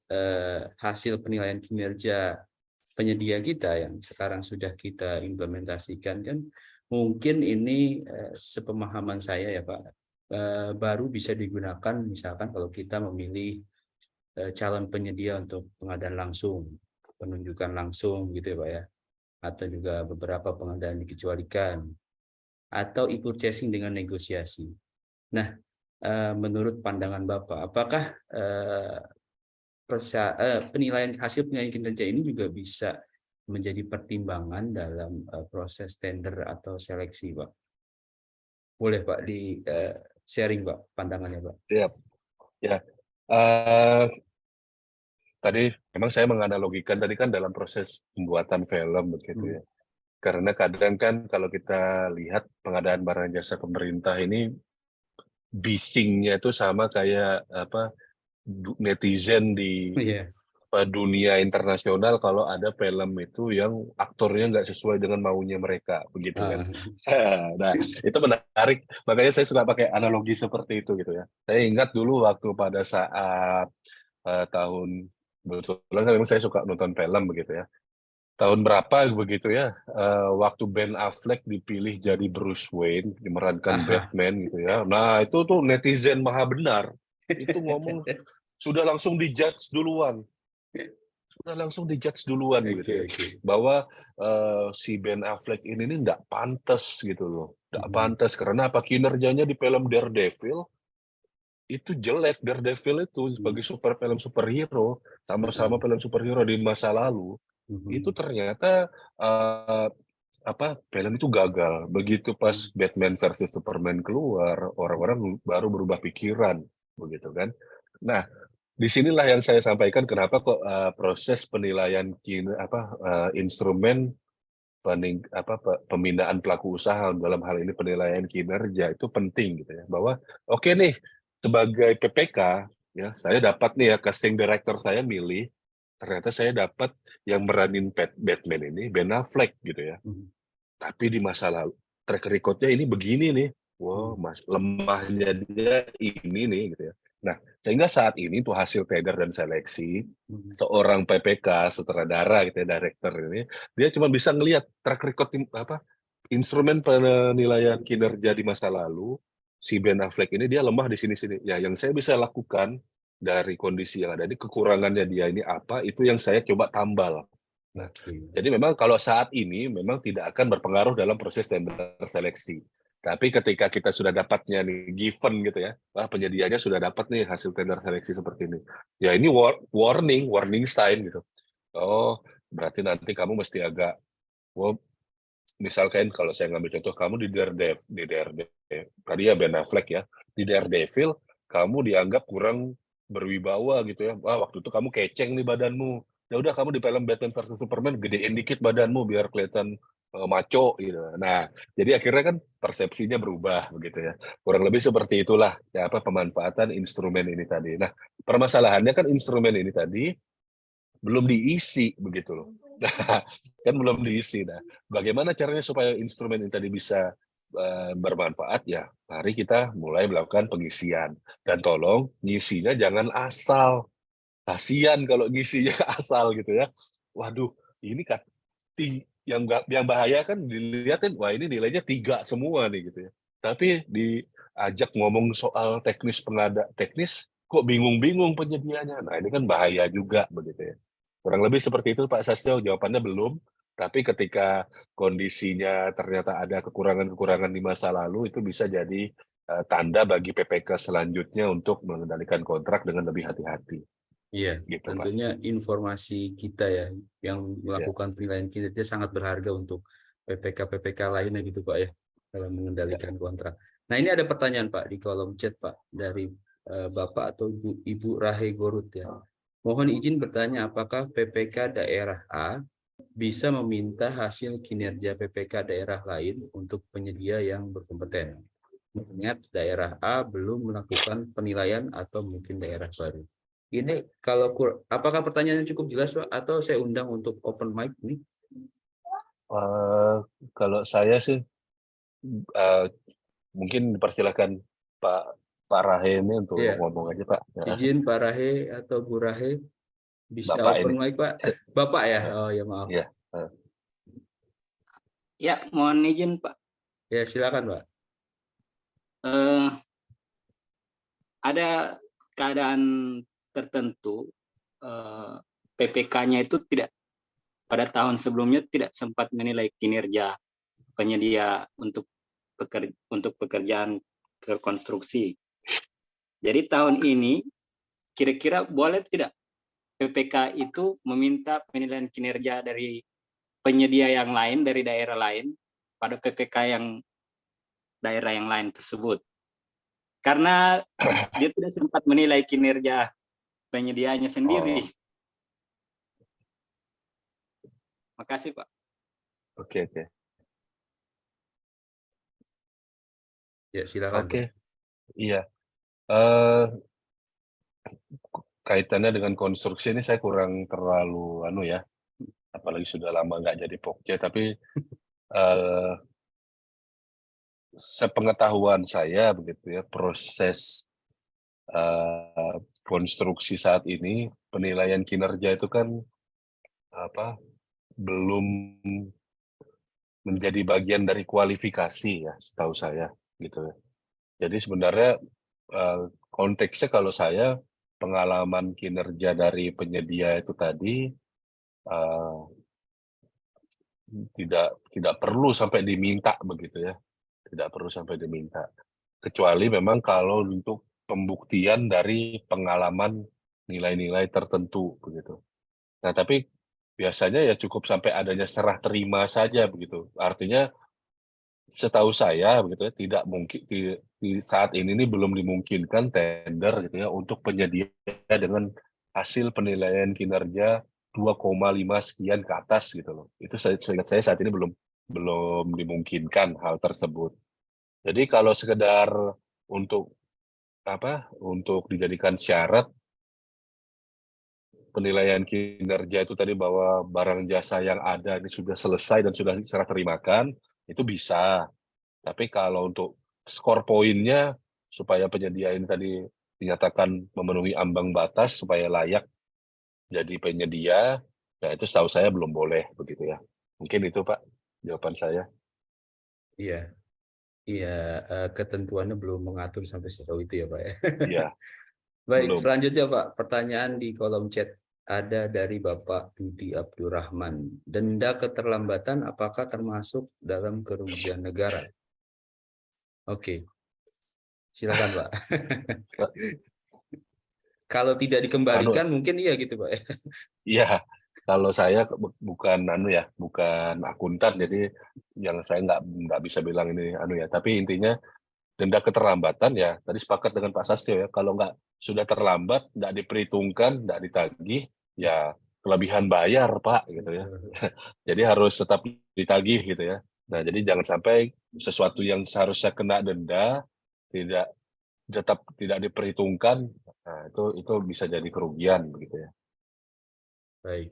hasil penilaian kinerja penyedia kita yang sekarang sudah kita implementasikan, kan mungkin ini sepemahaman saya ya Pak, baru bisa digunakan misalkan kalau kita memilih calon penyedia untuk pengadaan langsung, penunjukan langsung gitu ya Pak ya, atau juga beberapa pengadaan dikecualikan, atau e-purchasing dengan negosiasi. Nah, menurut pandangan Bapak, apakah hasil penilaian kinerja ini juga bisa menjadi pertimbangan dalam proses tender atau seleksi, Pak? Boleh Pak di sharing Pak pandangannya Pak. Siap. Ya. Tadi memang saya menganalogikan tadi kan dalam proses pembuatan film begitu ya. Karena kadang kan kalau kita lihat pengadaan barang jasa pemerintah ini bisingnya itu sama kayak netizen di Iya. dunia internasional kalau ada film itu yang aktornya nggak sesuai dengan maunya mereka begitu kan. Nah itu menarik, makanya saya suka pakai analogi seperti itu gitu ya. Saya ingat dulu waktu pada saat tahun, kebetulan kan memang saya suka nonton film begitu ya, tahun berapa begitu ya, waktu Ben Affleck dipilih jadi Bruce Wayne memerankan Batman gitu ya. Nah itu tuh netizen maha benar itu ngomong sudah langsung dijudge duluan gitu ya, bahwa si Ben Affleck ini nih nggak pantas gitu loh, nggak pantas karena apa, kinerjanya di film Daredevil itu jelek. Daredevil itu sebagai film superhero, sama-sama film superhero di masa lalu, itu ternyata film itu gagal. Begitu pas Batman versus Superman keluar, orang-orang baru berubah pikiran begitu kan. Nah, disinilah yang saya sampaikan kenapa kok proses penilaian instrumen pembinaan pelaku usaha dalam hal ini penilaian kinerja itu penting gitu ya, bahwa oke nih sebagai PPK ya, saya dapat nih ya, casting director saya milih ternyata saya dapat yang meranin Batman ini Ben Affleck gitu ya. Tapi di masa lalu track record-nya ini begini nih. Wow, lemahnya dia ini nih gitu ya. Nah, sehingga saat ini tuh hasil tender dan seleksi seorang PPK sutradara gitu ya, director ini, dia cuma bisa ngelihat track record instrumen penilaian kinerja di masa lalu si Ben Affleck ini dia lemah di sini-sini. Ya, yang saya bisa lakukan dari kondisi yang ada ini, kekurangannya dia ini apa, itu yang saya coba tambal. Nah, jadi memang kalau saat ini memang tidak akan berpengaruh dalam proses tender seleksi. Tapi ketika kita sudah dapatnya nih, given gitu ya, penyedianya sudah dapat nih hasil tender seleksi seperti ini. Ya ini warning sign gitu. Oh, berarti nanti kamu mesti agak, well, misalkan kalau saya ngambil contoh kamu di Daredevil, tadi ya Ben Affleck ya, di Daredevil kamu dianggap kurang berwibawa gitu ya. Wah, waktu itu kamu keceng nih badanmu. Ya udah kamu di film Batman versus Superman gedein dikit badanmu biar kelihatan maco gitu. Nah, jadi akhirnya kan persepsinya berubah begitu ya. Kurang lebih seperti itulah ya pemanfaatan instrumen ini tadi. Nah, permasalahannya kan instrumen ini tadi belum diisi begitu loh. Nah, kan belum diisi. Nah, bagaimana caranya supaya instrumen ini tadi bisa bermanfaat ya? Mari kita mulai melakukan pengisian dan tolong ngisinya jangan asal. Kasihan kalau ngisinya asal gitu ya. Waduh, ini kan yang bahaya kan dilihatin wah ini nilainya 3 semua nih gitu ya. Tapi diajak ngomong soal teknis kok bingung-bingung penyedianya. Nah, ini kan bahaya juga begitu ya. Kurang lebih seperti itu Pak Sastro, jawabannya belum. Tapi ketika kondisinya ternyata ada kekurangan-kekurangan di masa lalu, itu bisa jadi tanda bagi PPK selanjutnya untuk mengendalikan kontrak dengan lebih hati-hati. Iya, Gitu, Pak. tentunya informasi kita ya yang Ya. melakukan penilaian kinerja sangat berharga untuk PPK-PPK lainnya gitu Pak ya dalam mengendalikan kontrak. Nah ini ada pertanyaan Pak di kolom chat Pak dari Bapak atau Ibu Rahe Gorut ya. Mohon izin bertanya apakah PPK daerah A bisa meminta hasil kinerja PPK daerah lain untuk penyedia yang berkompeten. Mengingat daerah A belum melakukan penilaian atau mungkin daerah baru. Ini kalau apakah pertanyaannya cukup jelas Pak atau saya undang untuk open mic nih? Kalau saya sih mungkin dipersilakan Pak Rahe ini untuk Iya. ngomong aja Pak. Izin Pak Rahe atau Bu Rahe bisa Bapak open ini. mic Pak. Bapak ya? Oh ya maaf. Ya. Ya, mohon izin Pak. Ya silakan Pak. Ada keadaan tertentu PPK-nya itu tidak pada tahun sebelumnya tidak sempat menilai kinerja penyedia untuk pekerjaan rekonstruksi. Jadi tahun ini kira-kira boleh tidak PPK itu meminta penilaian kinerja dari penyedia yang lain dari daerah lain pada PPK yang daerah yang lain tersebut? Karena dia tidak sempat menilai kinerja penyediaannya sendiri. Makasih Pak. Oke. Ya silakan. Oke. Iya. Kaitannya dengan konstruksi ini saya kurang terlalu ya, apalagi sudah lama nggak jadi Pokja, tapi sepengetahuan saya begitu ya, proses konstruksi saat ini penilaian kinerja itu kan belum menjadi bagian dari kualifikasi ya, setahu saya gitu ya. Jadi sebenarnya konteksnya kalau saya pengalaman kinerja dari penyedia itu tadi tidak perlu sampai diminta begitu ya, tidak perlu sampai diminta. Kecuali memang kalau untuk pembuktian dari pengalaman nilai-nilai tertentu begitu. Nah, tapi biasanya ya cukup sampai adanya serah terima saja begitu. Artinya setahu saya begitu ya tidak mungkin di saat ini nih belum dimungkinkan tender gitu ya untuk penyedia dengan hasil penilaian kinerja 2,5 sekian ke atas gitu loh. Itu seingat saya saat ini belum dimungkinkan hal tersebut. Jadi kalau sekedar untuk untuk dijadikan syarat penilaian kinerja itu tadi bahwa barang jasa yang ada ini sudah selesai dan sudah serah terimakan, itu bisa. Tapi kalau untuk skor poinnya supaya penyedia ini tadi dinyatakan memenuhi ambang batas supaya layak jadi penyedia, ya itu setahu saya belum boleh begitu ya. Mungkin itu Pak jawaban saya. Iya, iya, ketentuannya belum mengatur sampai sejauh itu ya Pak ya. Iya, Baik, belum. selanjutnya Pak, pertanyaan di kolom chat ada dari Bapak Dudi Abdurrahman. Denda keterlambatan apakah termasuk dalam kerugian negara? Oke, silakan Pak. Kalau tidak dikembalikan mungkin iya gitu Pak. Iya, kalau saya bukan bukan akuntan, jadi yang saya nggak bisa bilang ini ya. Tapi intinya denda keterlambatan ya tadi sepakat dengan Pak Sastyo ya, kalau nggak sudah terlambat, nggak diperhitungkan, nggak ditagih, ya kelebihan bayar Pak gitu ya. Jadi harus tetap ditagih gitu ya. Nah jadi jangan sampai sesuatu yang seharusnya kena denda tetap tidak diperhitungkan, nah itu bisa jadi kerugian begitu ya. Baik.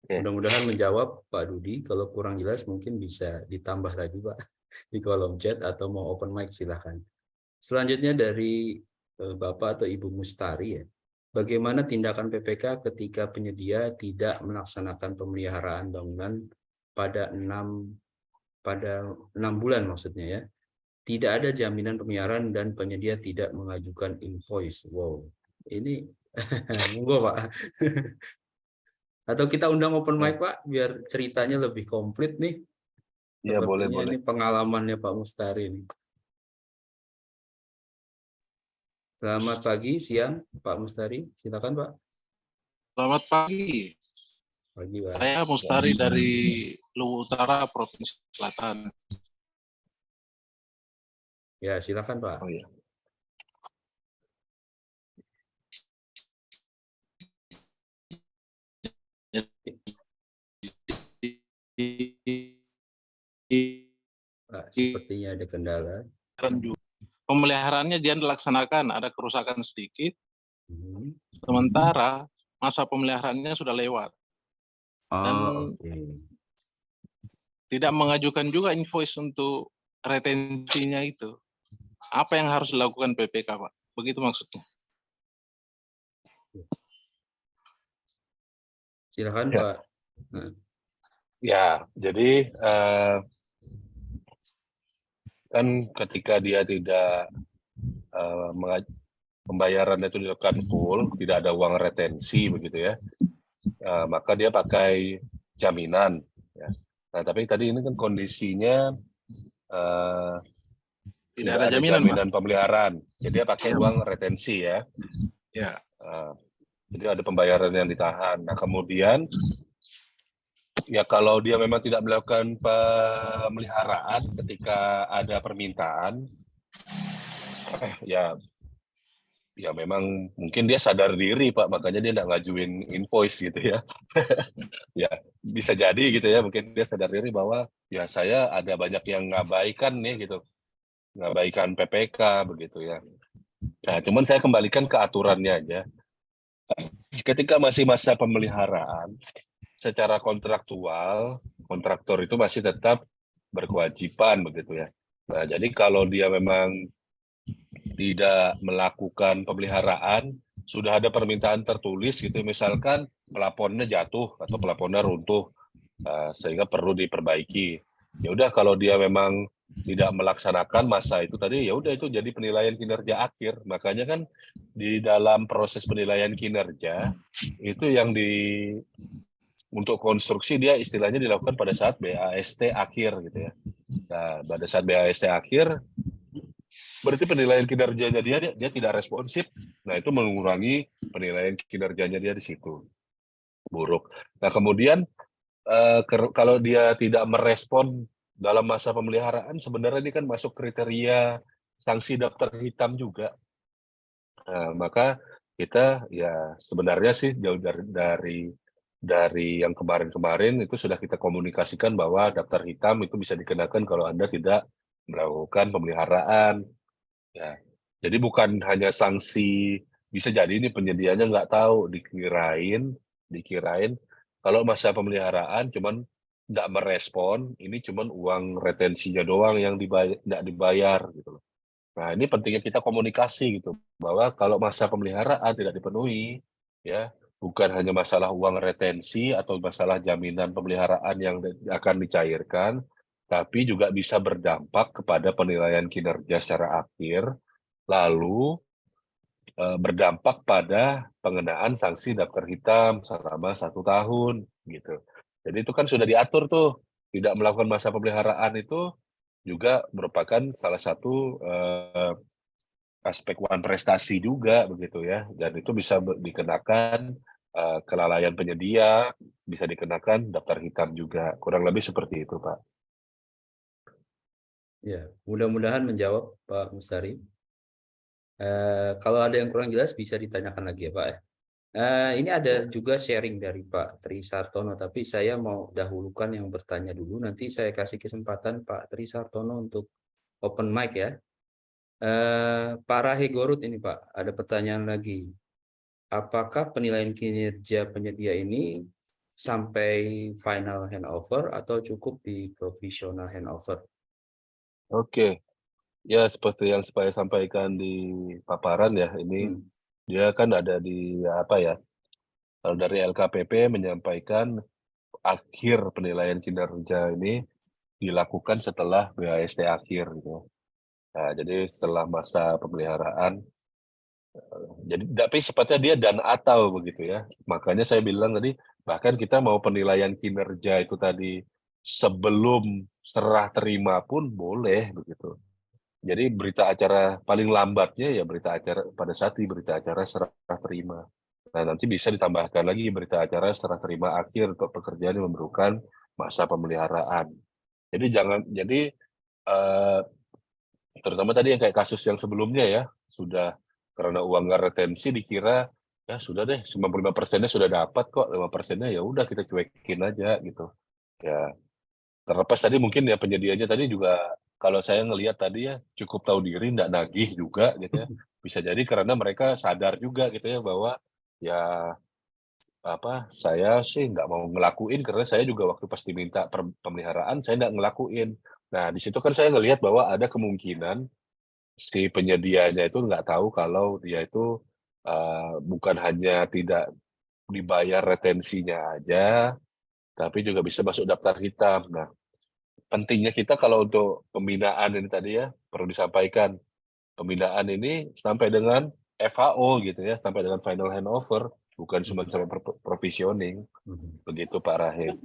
Oke. Mudah-mudahan menjawab Pak Dudi. Kalau kurang jelas mungkin bisa ditambah lagi Pak di kolom chat atau mau open mic silahkan. Selanjutnya dari Bapak atau Ibu Mustari ya. Bagaimana tindakan PPK ketika penyedia tidak melaksanakan pemeliharaan bangunan pada 6 bulan maksudnya ya. Tidak ada jaminan pemeliharaan dan penyedia tidak mengajukan invoice. Wow. Ini monggo Pak. Atau kita undang open mic Pak, biar ceritanya lebih komplit nih. Iya boleh. Ini pengalamannya Pak Mustari nih. Selamat pagi, siang Pak Mustari, silakan Pak. Selamat pagi. Pagi Pak. Saya Mustari dari Luwu Utara, Provinsi Selatan. Ya silakan Pak. Oh iya. Pak, sepertinya ada kendala. Pemeliharaannya dia dilaksanakan, ada kerusakan sedikit, Hmm. sementara masa pemeliharaannya sudah lewat. Dan tidak mengajukan juga invoice untuk retensinya itu. Apa yang harus dilakukan PPK, Pak? Begitu maksudnya. Silakan Ya. Pak. Ya, jadi kan ketika dia tidak pembayarannya itu dilakukan full, tidak ada uang retensi begitu ya, maka dia pakai jaminan. Ya. Nah, tapi tadi ini kan kondisinya tidak ada jaminan pemeliharaan, jadi dia pakai uang retensi ya. Ya. Jadi ada pembayaran yang ditahan. Nah kemudian ya kalau dia memang tidak melakukan pemeliharaan ketika ada permintaan, ya memang mungkin dia sadar diri Pak, makanya dia tidak ngajuin invoice gitu ya. Ya bisa jadi gitu ya, mungkin dia sadar diri bahwa ya saya ada banyak yang ngabaikan nih gitu, ngabaikan PPK begitu ya. Nah cuman saya kembalikan ke aturannya aja. Ketika masih masa pemeliharaan, secara kontraktual, kontraktor itu masih tetap berkewajiban begitu ya. Nah, jadi kalau dia memang tidak melakukan pemeliharaan, sudah ada permintaan tertulis gitu, misalkan pelafonnya jatuh atau pelafonnya runtuh, sehingga perlu diperbaiki. Ya udah kalau dia memang tidak melaksanakan masa itu tadi, ya udah itu jadi penilaian kinerja akhir. Makanya kan di dalam proses penilaian kinerja itu yang untuk konstruksi dia istilahnya dilakukan pada saat BAST akhir gitu ya. Nah, pada saat BAST akhir berarti penilaian kinerjanya dia tidak responsif. Nah, itu mengurangi penilaian kinerjanya dia di situ. Buruk. Nah, kemudian kalau dia tidak merespon dalam masa pemeliharaan, sebenarnya ini kan masuk kriteria sanksi daftar hitam juga. Nah, maka kita ya sebenarnya sih jauh dari yang kemarin-kemarin itu sudah kita komunikasikan bahwa daftar hitam itu bisa dikenakan kalau Anda tidak melakukan pemeliharaan. Ya, jadi bukan hanya sanksi, bisa jadi ini penyediaannya nggak tahu, dikirain Dikirain kalau masa pemeliharaan cuman nggak merespon, ini cuman uang retensinya doang yang nggak dibayar gitu loh. Nah, ini pentingnya kita komunikasi gitu, bahwa kalau masa pemeliharaan tidak dipenuhi, ya, bukan hanya masalah uang retensi atau masalah jaminan pemeliharaan yang akan dicairkan, tapi juga bisa berdampak kepada penilaian kinerja secara akhir, lalu berdampak pada pengenaan sanksi daftar hitam selama 1 tahun gitu. Jadi itu kan sudah diatur tuh, tidak melakukan masa pemeliharaan itu juga merupakan salah satu aspek wan prestasi juga begitu ya, dan itu bisa dikenakan kelalaian penyedia, bisa dikenakan daftar hitam juga, kurang lebih seperti itu Pak. Ya, mudah-mudahan menjawab Pak Mustari. Kalau ada yang kurang jelas bisa ditanyakan lagi ya Pak ya. Ini ada juga sharing dari Pak Tri Sartono, tapi saya mau dahulukan yang bertanya dulu. Nanti saya kasih kesempatan Pak Tri Sartono untuk open mic ya. Pak Rahe Gorut ini Pak, ada pertanyaan lagi. Apakah penilaian kinerja penyedia ini sampai final handover atau cukup di provisional handover? Oke, ya seperti yang saya sampaikan di paparan ya, ini dia kan ada di apa ya, kalau dari LKPP menyampaikan akhir penilaian kinerja ini dilakukan setelah BAST akhir gitu. Nah, jadi setelah masa pemeliharaan, jadi tapi sepatnya dia dan atau begitu ya. Makanya saya bilang tadi, bahkan kita mau penilaian kinerja itu tadi sebelum serah terima pun boleh begitu. Jadi berita acara paling lambatnya ya berita acara pada saat di berita acara serah terima. Nah, nanti bisa ditambahkan lagi berita acara serah terima akhir untuk pekerjaan yang memerlukan masa pemeliharaan. Jadi eh, terutama tadi yang kayak kasus yang sebelumnya ya, sudah karena uang nggak retensi dikira ya sudah deh 95%-nya sudah dapat kok, 5%-nya ya udah kita cuekin aja gitu. Ya, terlepas tadi mungkin ya penyedianya tadi juga kalau saya ngelihat tadi ya cukup tahu diri, nggak nagih juga gitu ya. Bisa jadi karena mereka sadar juga gitu ya bahwa ya apa saya sih nggak mau ngelakuin karena saya juga waktu pas diminta pemeliharaan saya nggak ngelakuin. Nah di situ kan saya ngelihat bahwa ada kemungkinan si penyedianya itu nggak tahu kalau dia itu bukan hanya tidak dibayar retensinya aja, tapi juga bisa masuk daftar hitam. Nah, pentingnya kita kalau untuk pembinaan ini tadi ya, perlu disampaikan, pembinaan ini sampai dengan FHO gitu ya, sampai dengan final handover, bukan cuma sampai provisioning. Begitu Pak Rahim.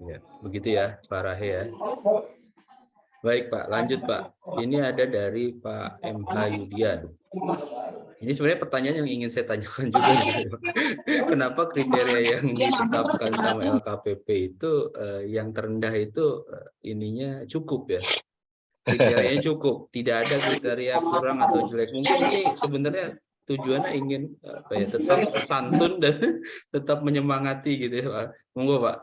Ya, begitu ya Pak Rahe ya. Baik Pak, lanjut Pak. Ini ada dari Pak MH Yudian. Ini sebenarnya pertanyaan yang ingin saya tanyakan juga nih, Pak. Kenapa kriteria yang ditetapkan sama LKPP itu yang terendah itu ininya cukup ya? Kriterianya cukup, tidak ada kriteria kurang atau jelek. Mungkin ini sebenarnya tujuannya ingin apa ya, tetap santun dan tetap menyemangati gitu ya Pak. Monggo Pak,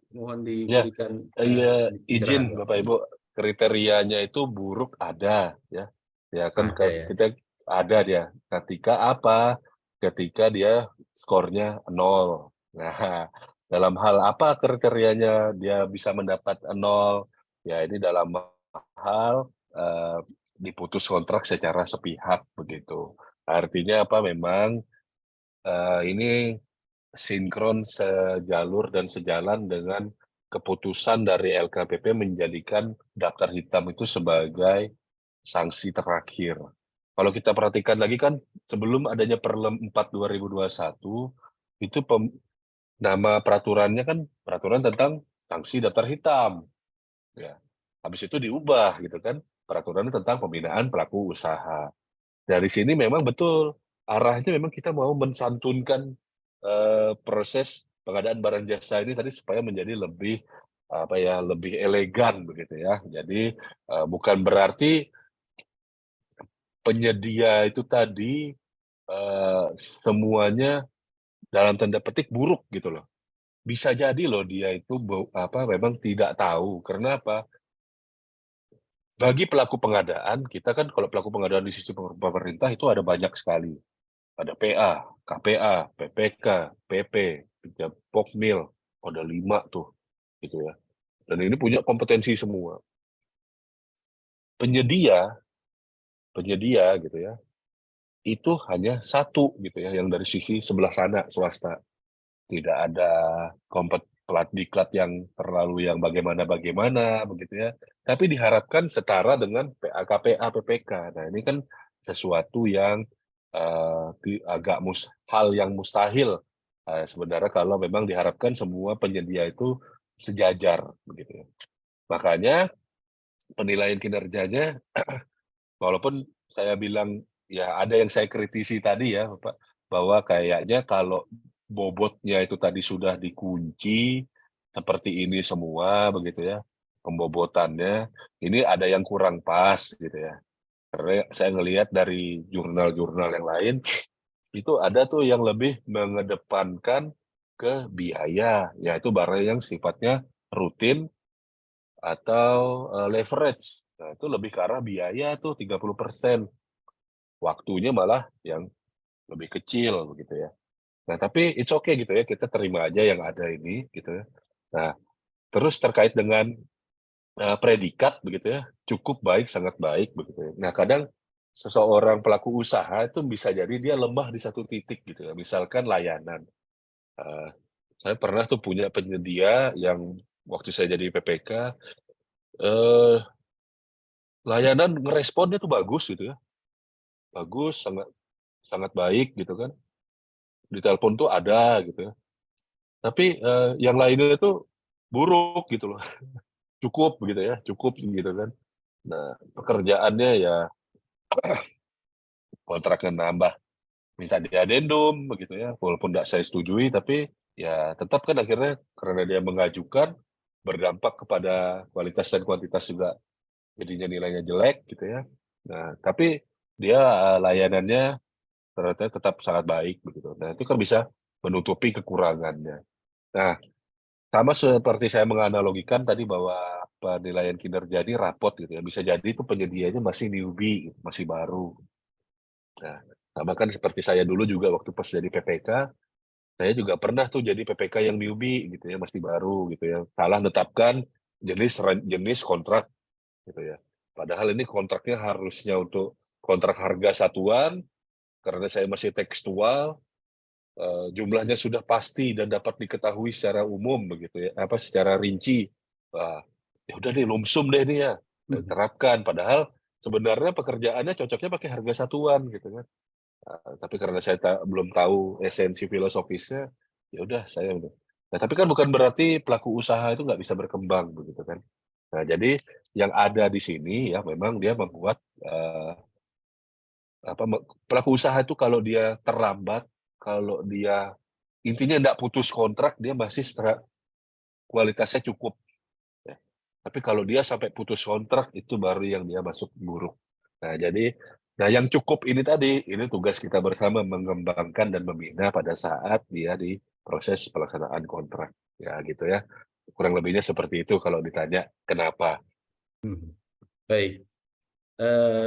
mohon Ya, diberikan iya pencerahan izin Pak. Bapak Ibu, kriterianya itu buruk ada ya. Ya kan Ada ya. kita ada dia. Ketika apa? Ketika dia skornya 0. Nah, dalam hal apa kriterianya dia bisa mendapat 0? Ya ini dalam hal diputus kontrak secara sepihak begitu. Artinya apa? Memang ini sinkron sejalur dan sejalan dengan keputusan dari LKPP menjadikan daftar hitam itu sebagai sanksi terakhir. Kalau kita perhatikan lagi kan sebelum adanya Perlem 4 2021 itu nama peraturannya kan peraturan tentang sanksi daftar hitam. Ya. Habis itu diubah gitu kan peraturannya tentang pembinaan pelaku usaha. Dari sini memang betul arahnya memang kita mau mensantunkan proses pengadaan barang jasa ini tadi supaya menjadi lebih apa ya lebih elegan begitu ya. Jadi bukan berarti penyedia itu tadi semuanya dalam tanda petik buruk gitu loh. Bisa jadi loh dia itu apa memang tidak tahu karena apa? Bagi pelaku pengadaan kita kan kalau pelaku pengadaan di sisi pemerintah itu ada banyak sekali. Ada PA, KPA, PPK, PP, Pokmil, ada 5 tuh, gitu ya. Dan ini punya kompetensi semua. Penyedia gitu ya, itu hanya satu gitu ya, yang dari sisi sebelah sana swasta. Tidak ada pelat diklat yang terlalu yang bagaimana begitu ya. Tapi diharapkan setara dengan PA, KPA, PPK. Nah ini kan sesuatu yang agak hal yang mustahil sebenarnya kalau memang diharapkan semua penyedia itu sejajar begitu ya. Makanya penilaian kinerjanya walaupun saya bilang ya ada yang saya kritisi tadi ya Bapak, bahwa kayaknya kalau bobotnya itu tadi sudah dikunci seperti ini semua begitu ya, pembobotannya, ini ada yang kurang pas gitu ya. Karena saya ngelihat dari jurnal-jurnal yang lain, itu ada tuh yang lebih mengedepankan ke biaya, yaitu barang yang sifatnya rutin atau leverage. Nah, itu lebih ke arah biaya tuh 30%. Waktunya malah yang lebih kecil begitu ya. Nah, tapi it's okay gitu ya, kita terima aja yang ada ini gitu ya. Nah, terus terkait dengan predikat begitu ya, cukup baik, sangat baik begitu ya. Nah, kadang seseorang pelaku usaha itu bisa jadi dia lemah di satu titik gitu ya. Misalkan layanan. Eh, saya pernah tuh punya penyedia yang waktu saya jadi PPK, eh, layanan ngeresponnya tuh bagus gitu ya. Bagus, sangat sangat baik gitu kan. Di telepon tuh ada gitu ya. Tapi yang lainnya itu buruk gitu loh. Cukup begitu ya, cukup gitu kan. Nah, pekerjaannya ya kontraknya nambah, minta diadendum begitu ya, walaupun tidak saya setujui, tapi ya tetap kan akhirnya karena dia mengajukan berdampak kepada kualitas dan kuantitas juga jadinya nilainya jelek gitu ya. Nah, tapi dia layanannya ternyata tetap sangat baik begitu. Nah, itu kan bisa menutupi kekurangannya. Nah, sama seperti saya menganalogikan tadi bahwa penilaian kinerja ini rapot gitu ya, bisa jadi itu penyedianya masih newbie, masih baru. Nah, sama kan seperti saya dulu juga waktu pas jadi PPK, saya juga pernah tuh jadi PPK yang newbie gitu ya, masih baru gitu ya. Salah menetapkan jenis kontrak gitu ya. Padahal ini kontraknya harusnya untuk kontrak harga satuan, karena saya masih tekstual, jumlahnya sudah pasti dan dapat diketahui secara umum begitu ya, apa secara rinci. Wah, ya udah deh lumsum deh ini ya, terapkan. Padahal sebenarnya pekerjaannya cocoknya pakai harga satuan gitu kan. Tapi karena saya belum tahu esensi filosofisnya, ya udah saya udah. Nah, tapi kan bukan berarti pelaku usaha itu nggak bisa berkembang begitu kan. Nah, jadi yang ada di sini ya memang dia membuat pelaku usaha itu kalau dia terlambat, kalau dia intinya tidak putus kontrak, dia masih kualitasnya cukup. Ya. Tapi kalau dia sampai putus kontrak, itu baru yang dia masuk buruk. Nah, jadi, yang cukup ini tadi, ini tugas kita bersama mengembangkan dan membina pada saat dia di proses pelaksanaan kontrak. Ya, gitu ya. Kurang lebihnya seperti itu kalau ditanya kenapa. Baik.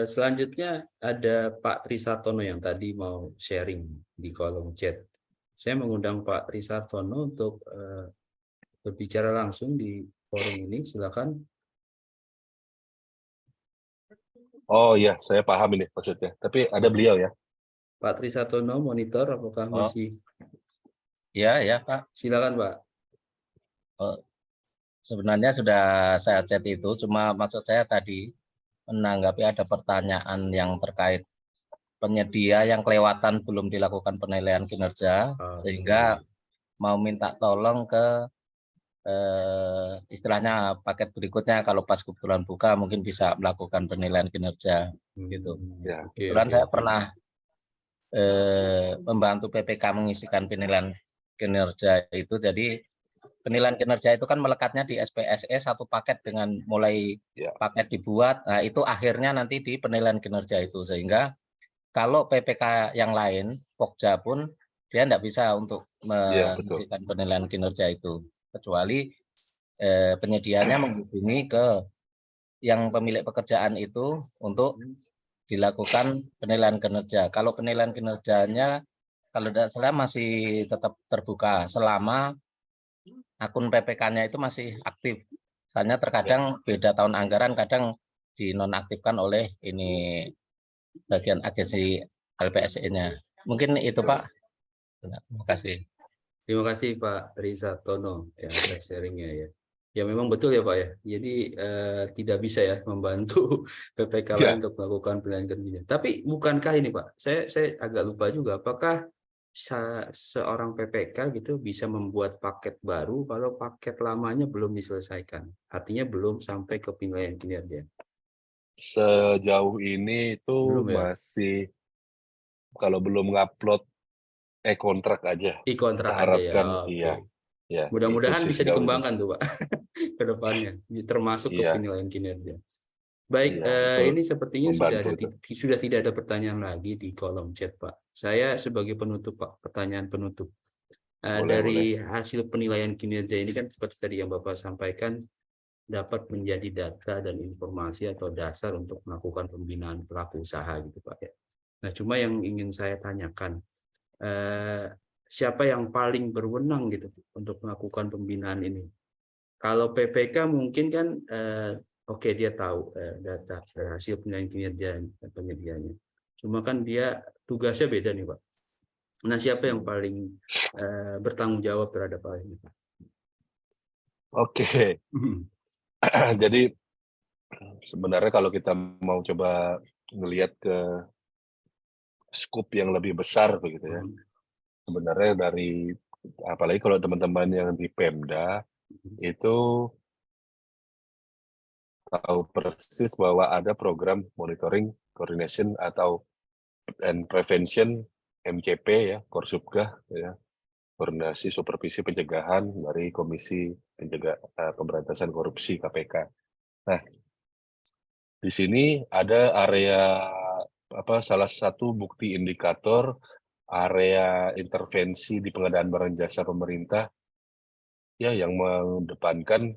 Selanjutnya ada Pak Trisartono yang tadi mau sharing di kolom chat. Saya mengundang Pak Trisartono untuk berbicara langsung di forum ini. Silakan. Oh iya, saya paham ini maksudnya. Tapi ada beliau ya. Pak Trisartono, monitor apakah masih? Ya Pak. Silakan Pak. Sebenarnya sudah saya chat itu, cuma maksud saya tadi menanggapi ada pertanyaan yang terkait penyedia yang kelewatan belum dilakukan penilaian kinerja, sehingga mau minta tolong ke istilahnya paket berikutnya kalau pas kebetulan buka mungkin bisa melakukan penilaian kinerja gitu. Ya. Kebetulan saya pernah membantu PPK mengisikan penilaian kinerja itu, jadi penilaian kinerja itu kan melekatnya di SPSE satu paket dengan mulai paket dibuat, nah itu akhirnya nanti di penilaian kinerja itu, sehingga kalau PPK yang lain, Pokja pun dia tidak bisa untuk mengisikan penilaian kinerja itu, kecuali penyedianya menghubungi ke yang pemilik pekerjaan itu untuk dilakukan penilaian kinerja. Kalau penilaian kinerjanya kalau tidak salah masih tetap terbuka selama akun PPK-nya itu masih aktif. Soalnya terkadang beda tahun anggaran, kadang dinonaktifkan oleh ini bagian agensi LPSE-nya. Mungkin itu Pak. Terima kasih. Terima kasih Pak Riza Tono ya atas sharingnya ya. Ya memang betul ya Pak ya. Jadi tidak bisa ya membantu PPK lain untuk melakukan penilaian kinerja. Tapi bukankah ini Pak? Saya agak lupa juga. Apakah seorang PPK gitu bisa membuat paket baru kalau paket lamanya belum diselesaikan? Artinya belum sampai ke penilaian kinerja. Sejauh ini itu Belum ya? masih kalau belum ngupload kontrak aja. Kontrak Kita aja ya. harapkan Oke. iya. Ya, Mudah-mudahan itu sih bisa sejauh ini. dikembangkan tuh Pak ke depannya, termasuk ke Iya, penilaian kinerja. Baik, iya, itu ini sepertinya membantu itu. sudah tidak ada pertanyaan lagi di kolom chat Pak. Saya sebagai penutup Pak, pertanyaan penutup. Boleh. Dari hasil penilaian kinerja ini kan seperti tadi yang Bapak sampaikan dapat menjadi data dan informasi atau dasar untuk melakukan pembinaan pelaku usaha gitu Pak ya. Nah, cuma yang ingin saya tanyakan, siapa yang paling berwenang gitu untuk melakukan pembinaan ini? Kalau PPK mungkin kan oke, dia tahu data hasil penilaian kinerja penyediaannya. Cuma kan dia tugasnya beda nih Pak. Nah, siapa yang paling bertanggung jawab terhadap hal ini Pak? Oke. Jadi sebenarnya kalau kita mau coba ngelihat ke skup yang lebih besar begitu ya. Sebenarnya dari apalagi kalau teman-teman yang di Pemda itu tahu persis bahwa ada program monitoring, coordination atau and prevention MCP ya, Korsubgah ya, koordinasi supervisi pencegahan dari Komisi Pemberantasan Korupsi KPK. Nah, di sini ada area salah satu bukti indikator area intervensi di pengadaan barang jasa pemerintah ya yang mengedepankan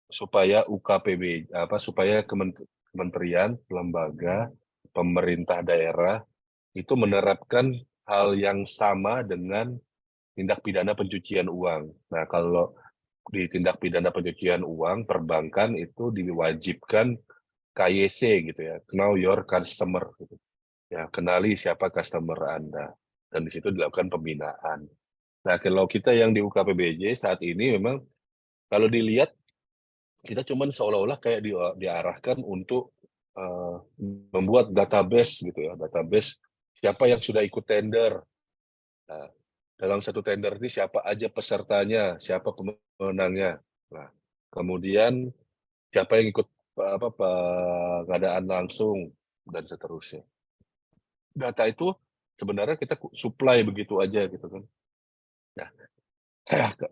supaya UKPB supaya kementerian, lembaga, pemerintah daerah itu menerapkan hal yang sama dengan tindak pidana pencucian uang. Nah, kalau di tindak pidana pencucian uang perbankan itu diwajibkan KYC gitu ya, know your customer gitu. Ya, kenali siapa customer Anda dan di situ dilakukan pembinaan. Nah, kalau kita yang di UKPBJ saat ini memang kalau dilihat kita cuman seolah-olah kayak diarahkan untuk membuat database gitu ya, database siapa yang sudah ikut tender. Nah, dalam satu tender ini siapa aja pesertanya, siapa pemenangnya. Nah, kemudian siapa yang ikut pengadaan langsung dan seterusnya. Data itu sebenarnya kita supply begitu aja gitu kan. Nah,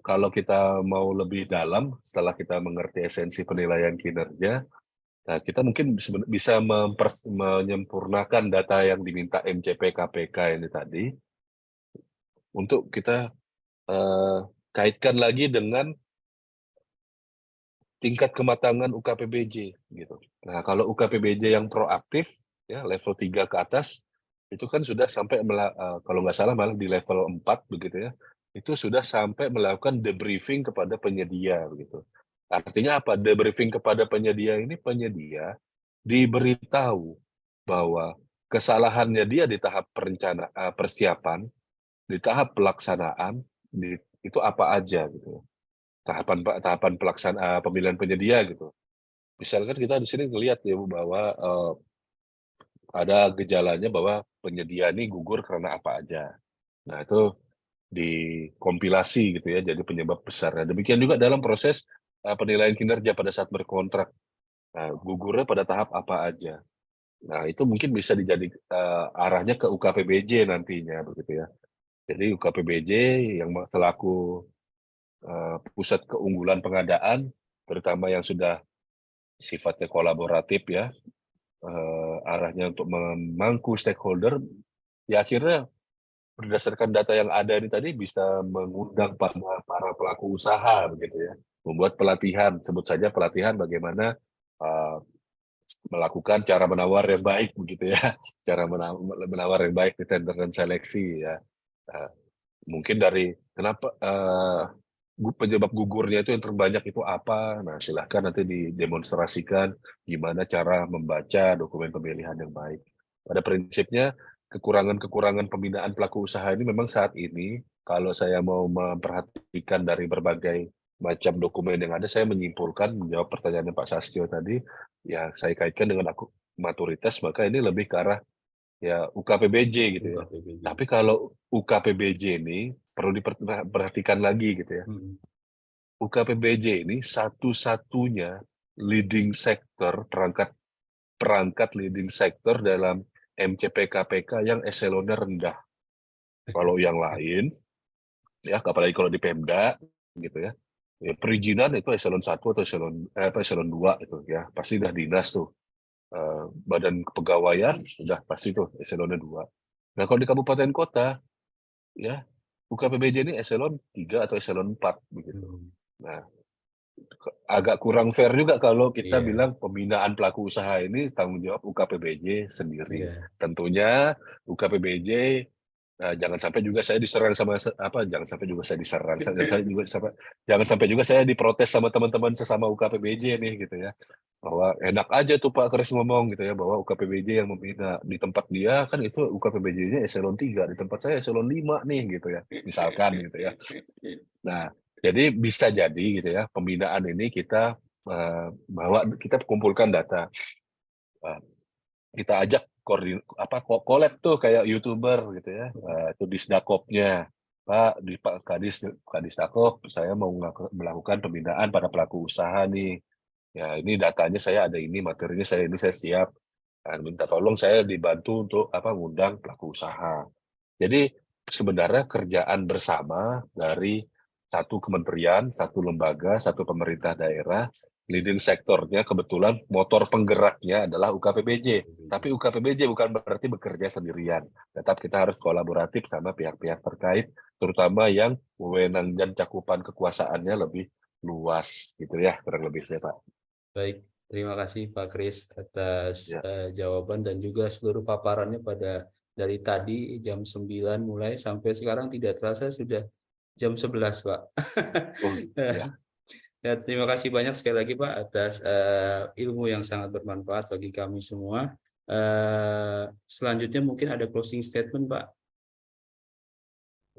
kalau kita mau lebih dalam setelah kita mengerti esensi penilaian kinerja, nah kita mungkin bisa menyempurnakan data yang diminta MCP KPK ini tadi untuk kita kaitkan lagi dengan tingkat kematangan UKPBJ gitu. Nah, kalau UKPBJ yang proaktif ya level 3 ke atas itu kan sudah sampai kalau nggak salah malah di level 4 begitu ya. Itu sudah sampai melakukan debriefing kepada penyedia begitu. Artinya apa? Debriefing kepada penyedia ini penyedia diberitahu bahwa kesalahannya dia di tahap persiapan, di tahap pelaksanaan, itu apa aja gitu. Tahapan pelaksanaan pemilihan penyedia gitu. Misalkan kita di sini ngelihat ya bahwa ada gejalanya bahwa penyedia ini gugur karena apa aja. Nah, itu dikompilasi gitu ya, jadi penyebab besarnya. Demikian juga dalam proses penilaian kinerja pada saat berkontrak. Nah, gugurnya pada tahap apa aja. Nah, itu mungkin bisa arahnya ke UKPBJ nantinya begitu ya. Jadi UKPBJ yang selaku pusat keunggulan pengadaan, terutama yang sudah sifatnya kolaboratif ya, arahnya untuk memangku stakeholder, ya akhirnya berdasarkan data yang ada ini tadi bisa mengundang para pelaku usaha begitu ya, membuat pelatihan, sebut saja pelatihan bagaimana melakukan cara menawar yang baik begitu ya, cara menawar yang baik di tender dan seleksi ya. Mungkin dari kenapa penyebab gugurnya itu yang terbanyak itu apa? Nah, silahkan nanti didemonstrasikan gimana cara membaca dokumen pemilihan yang baik. Pada prinsipnya kekurangan-kekurangan pembinaan pelaku usaha ini memang saat ini kalau saya mau memperhatikan dari berbagai macam dokumen yang ada, saya menyimpulkan menjawab pertanyaannya Pak Sastyo tadi, ya saya kaitkan dengan maturitas, maka ini lebih ke arah ya UKPBJ gitu ya. UKPBJ. Tapi kalau UKPBJ ini perlu diperhatikan lagi gitu ya. UKPBJ ini satu-satunya leading sector, perangkat leading sector dalam MCP-KPK yang eselonnya rendah. Kalau yang lain, ya apalagi kalau di Pemda gitu ya, perizinan itu eselon 1 atau eselon 2 itu ya, pasti udah dinas tuh. Badan kepegawaian sudah pasti tuh eselonnya 2. Nah kalau di kabupaten kota ya UKPBJ ini eselon 3 atau eselon 4 begitu. Nah agak kurang fair juga kalau kita bilang pembinaan pelaku usaha ini tanggung jawab UKPBJ sendiri. Tentunya UKPBJ jangan sampai juga saya diserang jangan sampai juga saya diserang, jangan sampai juga saya diprotes sama teman-teman sesama UKPBJ nih gitu ya, bahwa enak aja tuh Pak Kris ngomong gitu ya, bahwa UKPBJ yang membina, di tempat dia kan itu UKPBJ-nya eselon 3, di tempat saya eselon 5 nih gitu ya, misalkan gitu ya. Nah jadi bisa jadi gitu ya, pembinaan ini kita kita kumpulkan data, kita ajak collab tuh kayak YouTuber gitu ya, itu Disdakopnya, Pak Kadisdakop, saya mau melakukan pembinaan pada pelaku usaha nih. Ya ini datanya saya ada ini, materinya saya siap. Minta tolong saya dibantu untuk ngundang pelaku usaha. Jadi sebenarnya kerjaan bersama dari satu kementerian, satu lembaga, satu pemerintah daerah, leading sektornya kebetulan motor penggeraknya adalah UKPBJ. Tapi UKPBJ bukan berarti bekerja sendirian. Tetap kita harus kolaboratif sama pihak-pihak terkait, terutama yang wewenang dan cakupan kekuasaannya lebih luas gitu ya, kurang lebih saya Pak. Baik, terima kasih Pak Kris atas jawaban dan juga seluruh paparannya dari tadi jam 9 mulai sampai sekarang tidak terasa sudah jam 11 Pak. Ya, terima kasih banyak sekali lagi Pak atas ilmu yang sangat bermanfaat bagi kami semua. Selanjutnya mungkin ada closing statement Pak.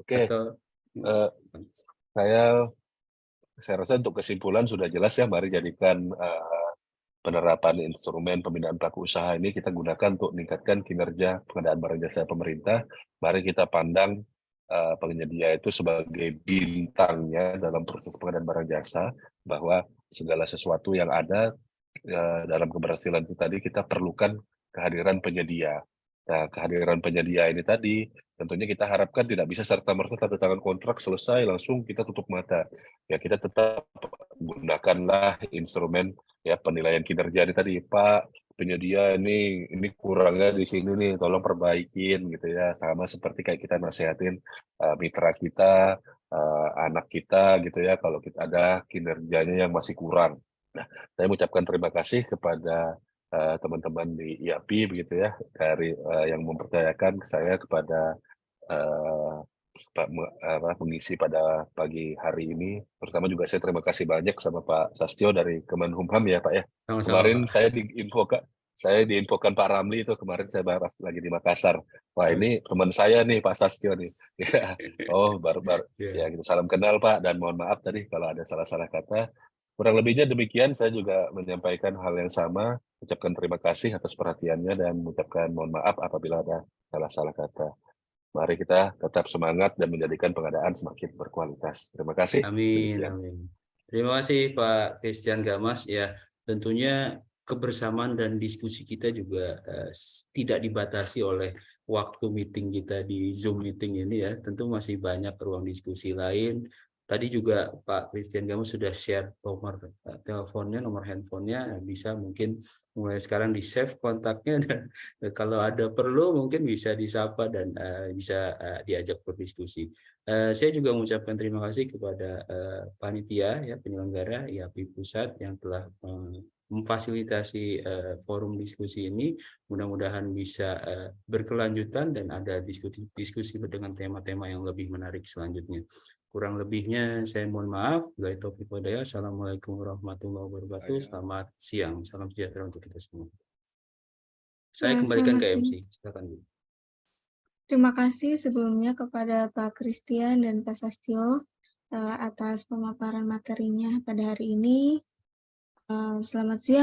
Oke. Saya rasa untuk kesimpulan sudah jelas ya, mari jadikan penerapan instrumen pembinaan pelaku usaha ini kita gunakan untuk meningkatkan kinerja pengadaan barang jasa pemerintah. Mari kita pandang penyedia itu sebagai bintangnya dalam proses pengadaan barang jasa, bahwa segala sesuatu yang ada dalam keberhasilan itu tadi kita perlukan kehadiran penyedia. Nah, kehadiran penyedia ini tadi tentunya kita harapkan tidak bisa serta-merta tanda tangan kontrak selesai langsung kita tutup mata. Ya kita tetap gunakanlah instrumen ya penilaian kinerja ini tadi, Pak penyedia ini kurangnya di sini nih, tolong perbaikin gitu ya, sama seperti kayak kita nasihatin mitra kita, anak kita gitu ya, kalau kita ada kinerjanya yang masih kurang. Nah, saya mengucapkan terima kasih kepada teman-teman di IAPI begitu ya, dari yang mempercayakan saya kepada mengisi pada pagi hari ini. Terutama juga saya terima kasih banyak sama Pak Sastyo dari Kemenhumham ya Pak ya. Sama-sama, kemarin Pak. saya diinfokan Pak Ramli itu, kemarin saya baru lagi di Makassar. Wah ini teman saya nih Pak Sastyo nih. Oh baru ya kita salam kenal Pak, dan mohon maaf tadi kalau ada salah-salah kata. Kurang lebihnya demikian, saya juga menyampaikan hal yang sama, ucapkan terima kasih atas perhatiannya dan mengucapkan mohon maaf apabila ada salah-salah kata. Mari kita tetap semangat dan menjadikan pengadaan semakin berkualitas. Terima kasih. Amin, amin. Terima kasih Pak Christian Gamas. Ya, tentunya kebersamaan dan diskusi kita juga tidak dibatasi oleh waktu meeting kita di Zoom meeting ini ya. Tentu masih banyak ruang diskusi lain. Tadi juga Pak Christian Gamas sudah share nomor teleponnya, nomor handphonenya, bisa mungkin mulai sekarang di save kontaknya, dan kalau ada perlu mungkin bisa disapa dan bisa diajak berdiskusi. Saya juga mengucapkan terima kasih kepada panitia ya, penyelenggara IAPI Pusat yang telah memfasilitasi forum diskusi ini. Mudah-mudahan bisa berkelanjutan dan ada diskusi dengan tema-tema yang lebih menarik selanjutnya. Kurang lebihnya saya mohon maaf. Assalamualaikum warahmatullahi wabarakatuh. Selamat siang. Salam sejahtera untuk kita semua. Saya kembalikan ke MC. Silakan, Bu. Terima kasih sebelumnya kepada Pak Christian dan Pak Sastio atas pemaparan materinya pada hari ini. Selamat siang.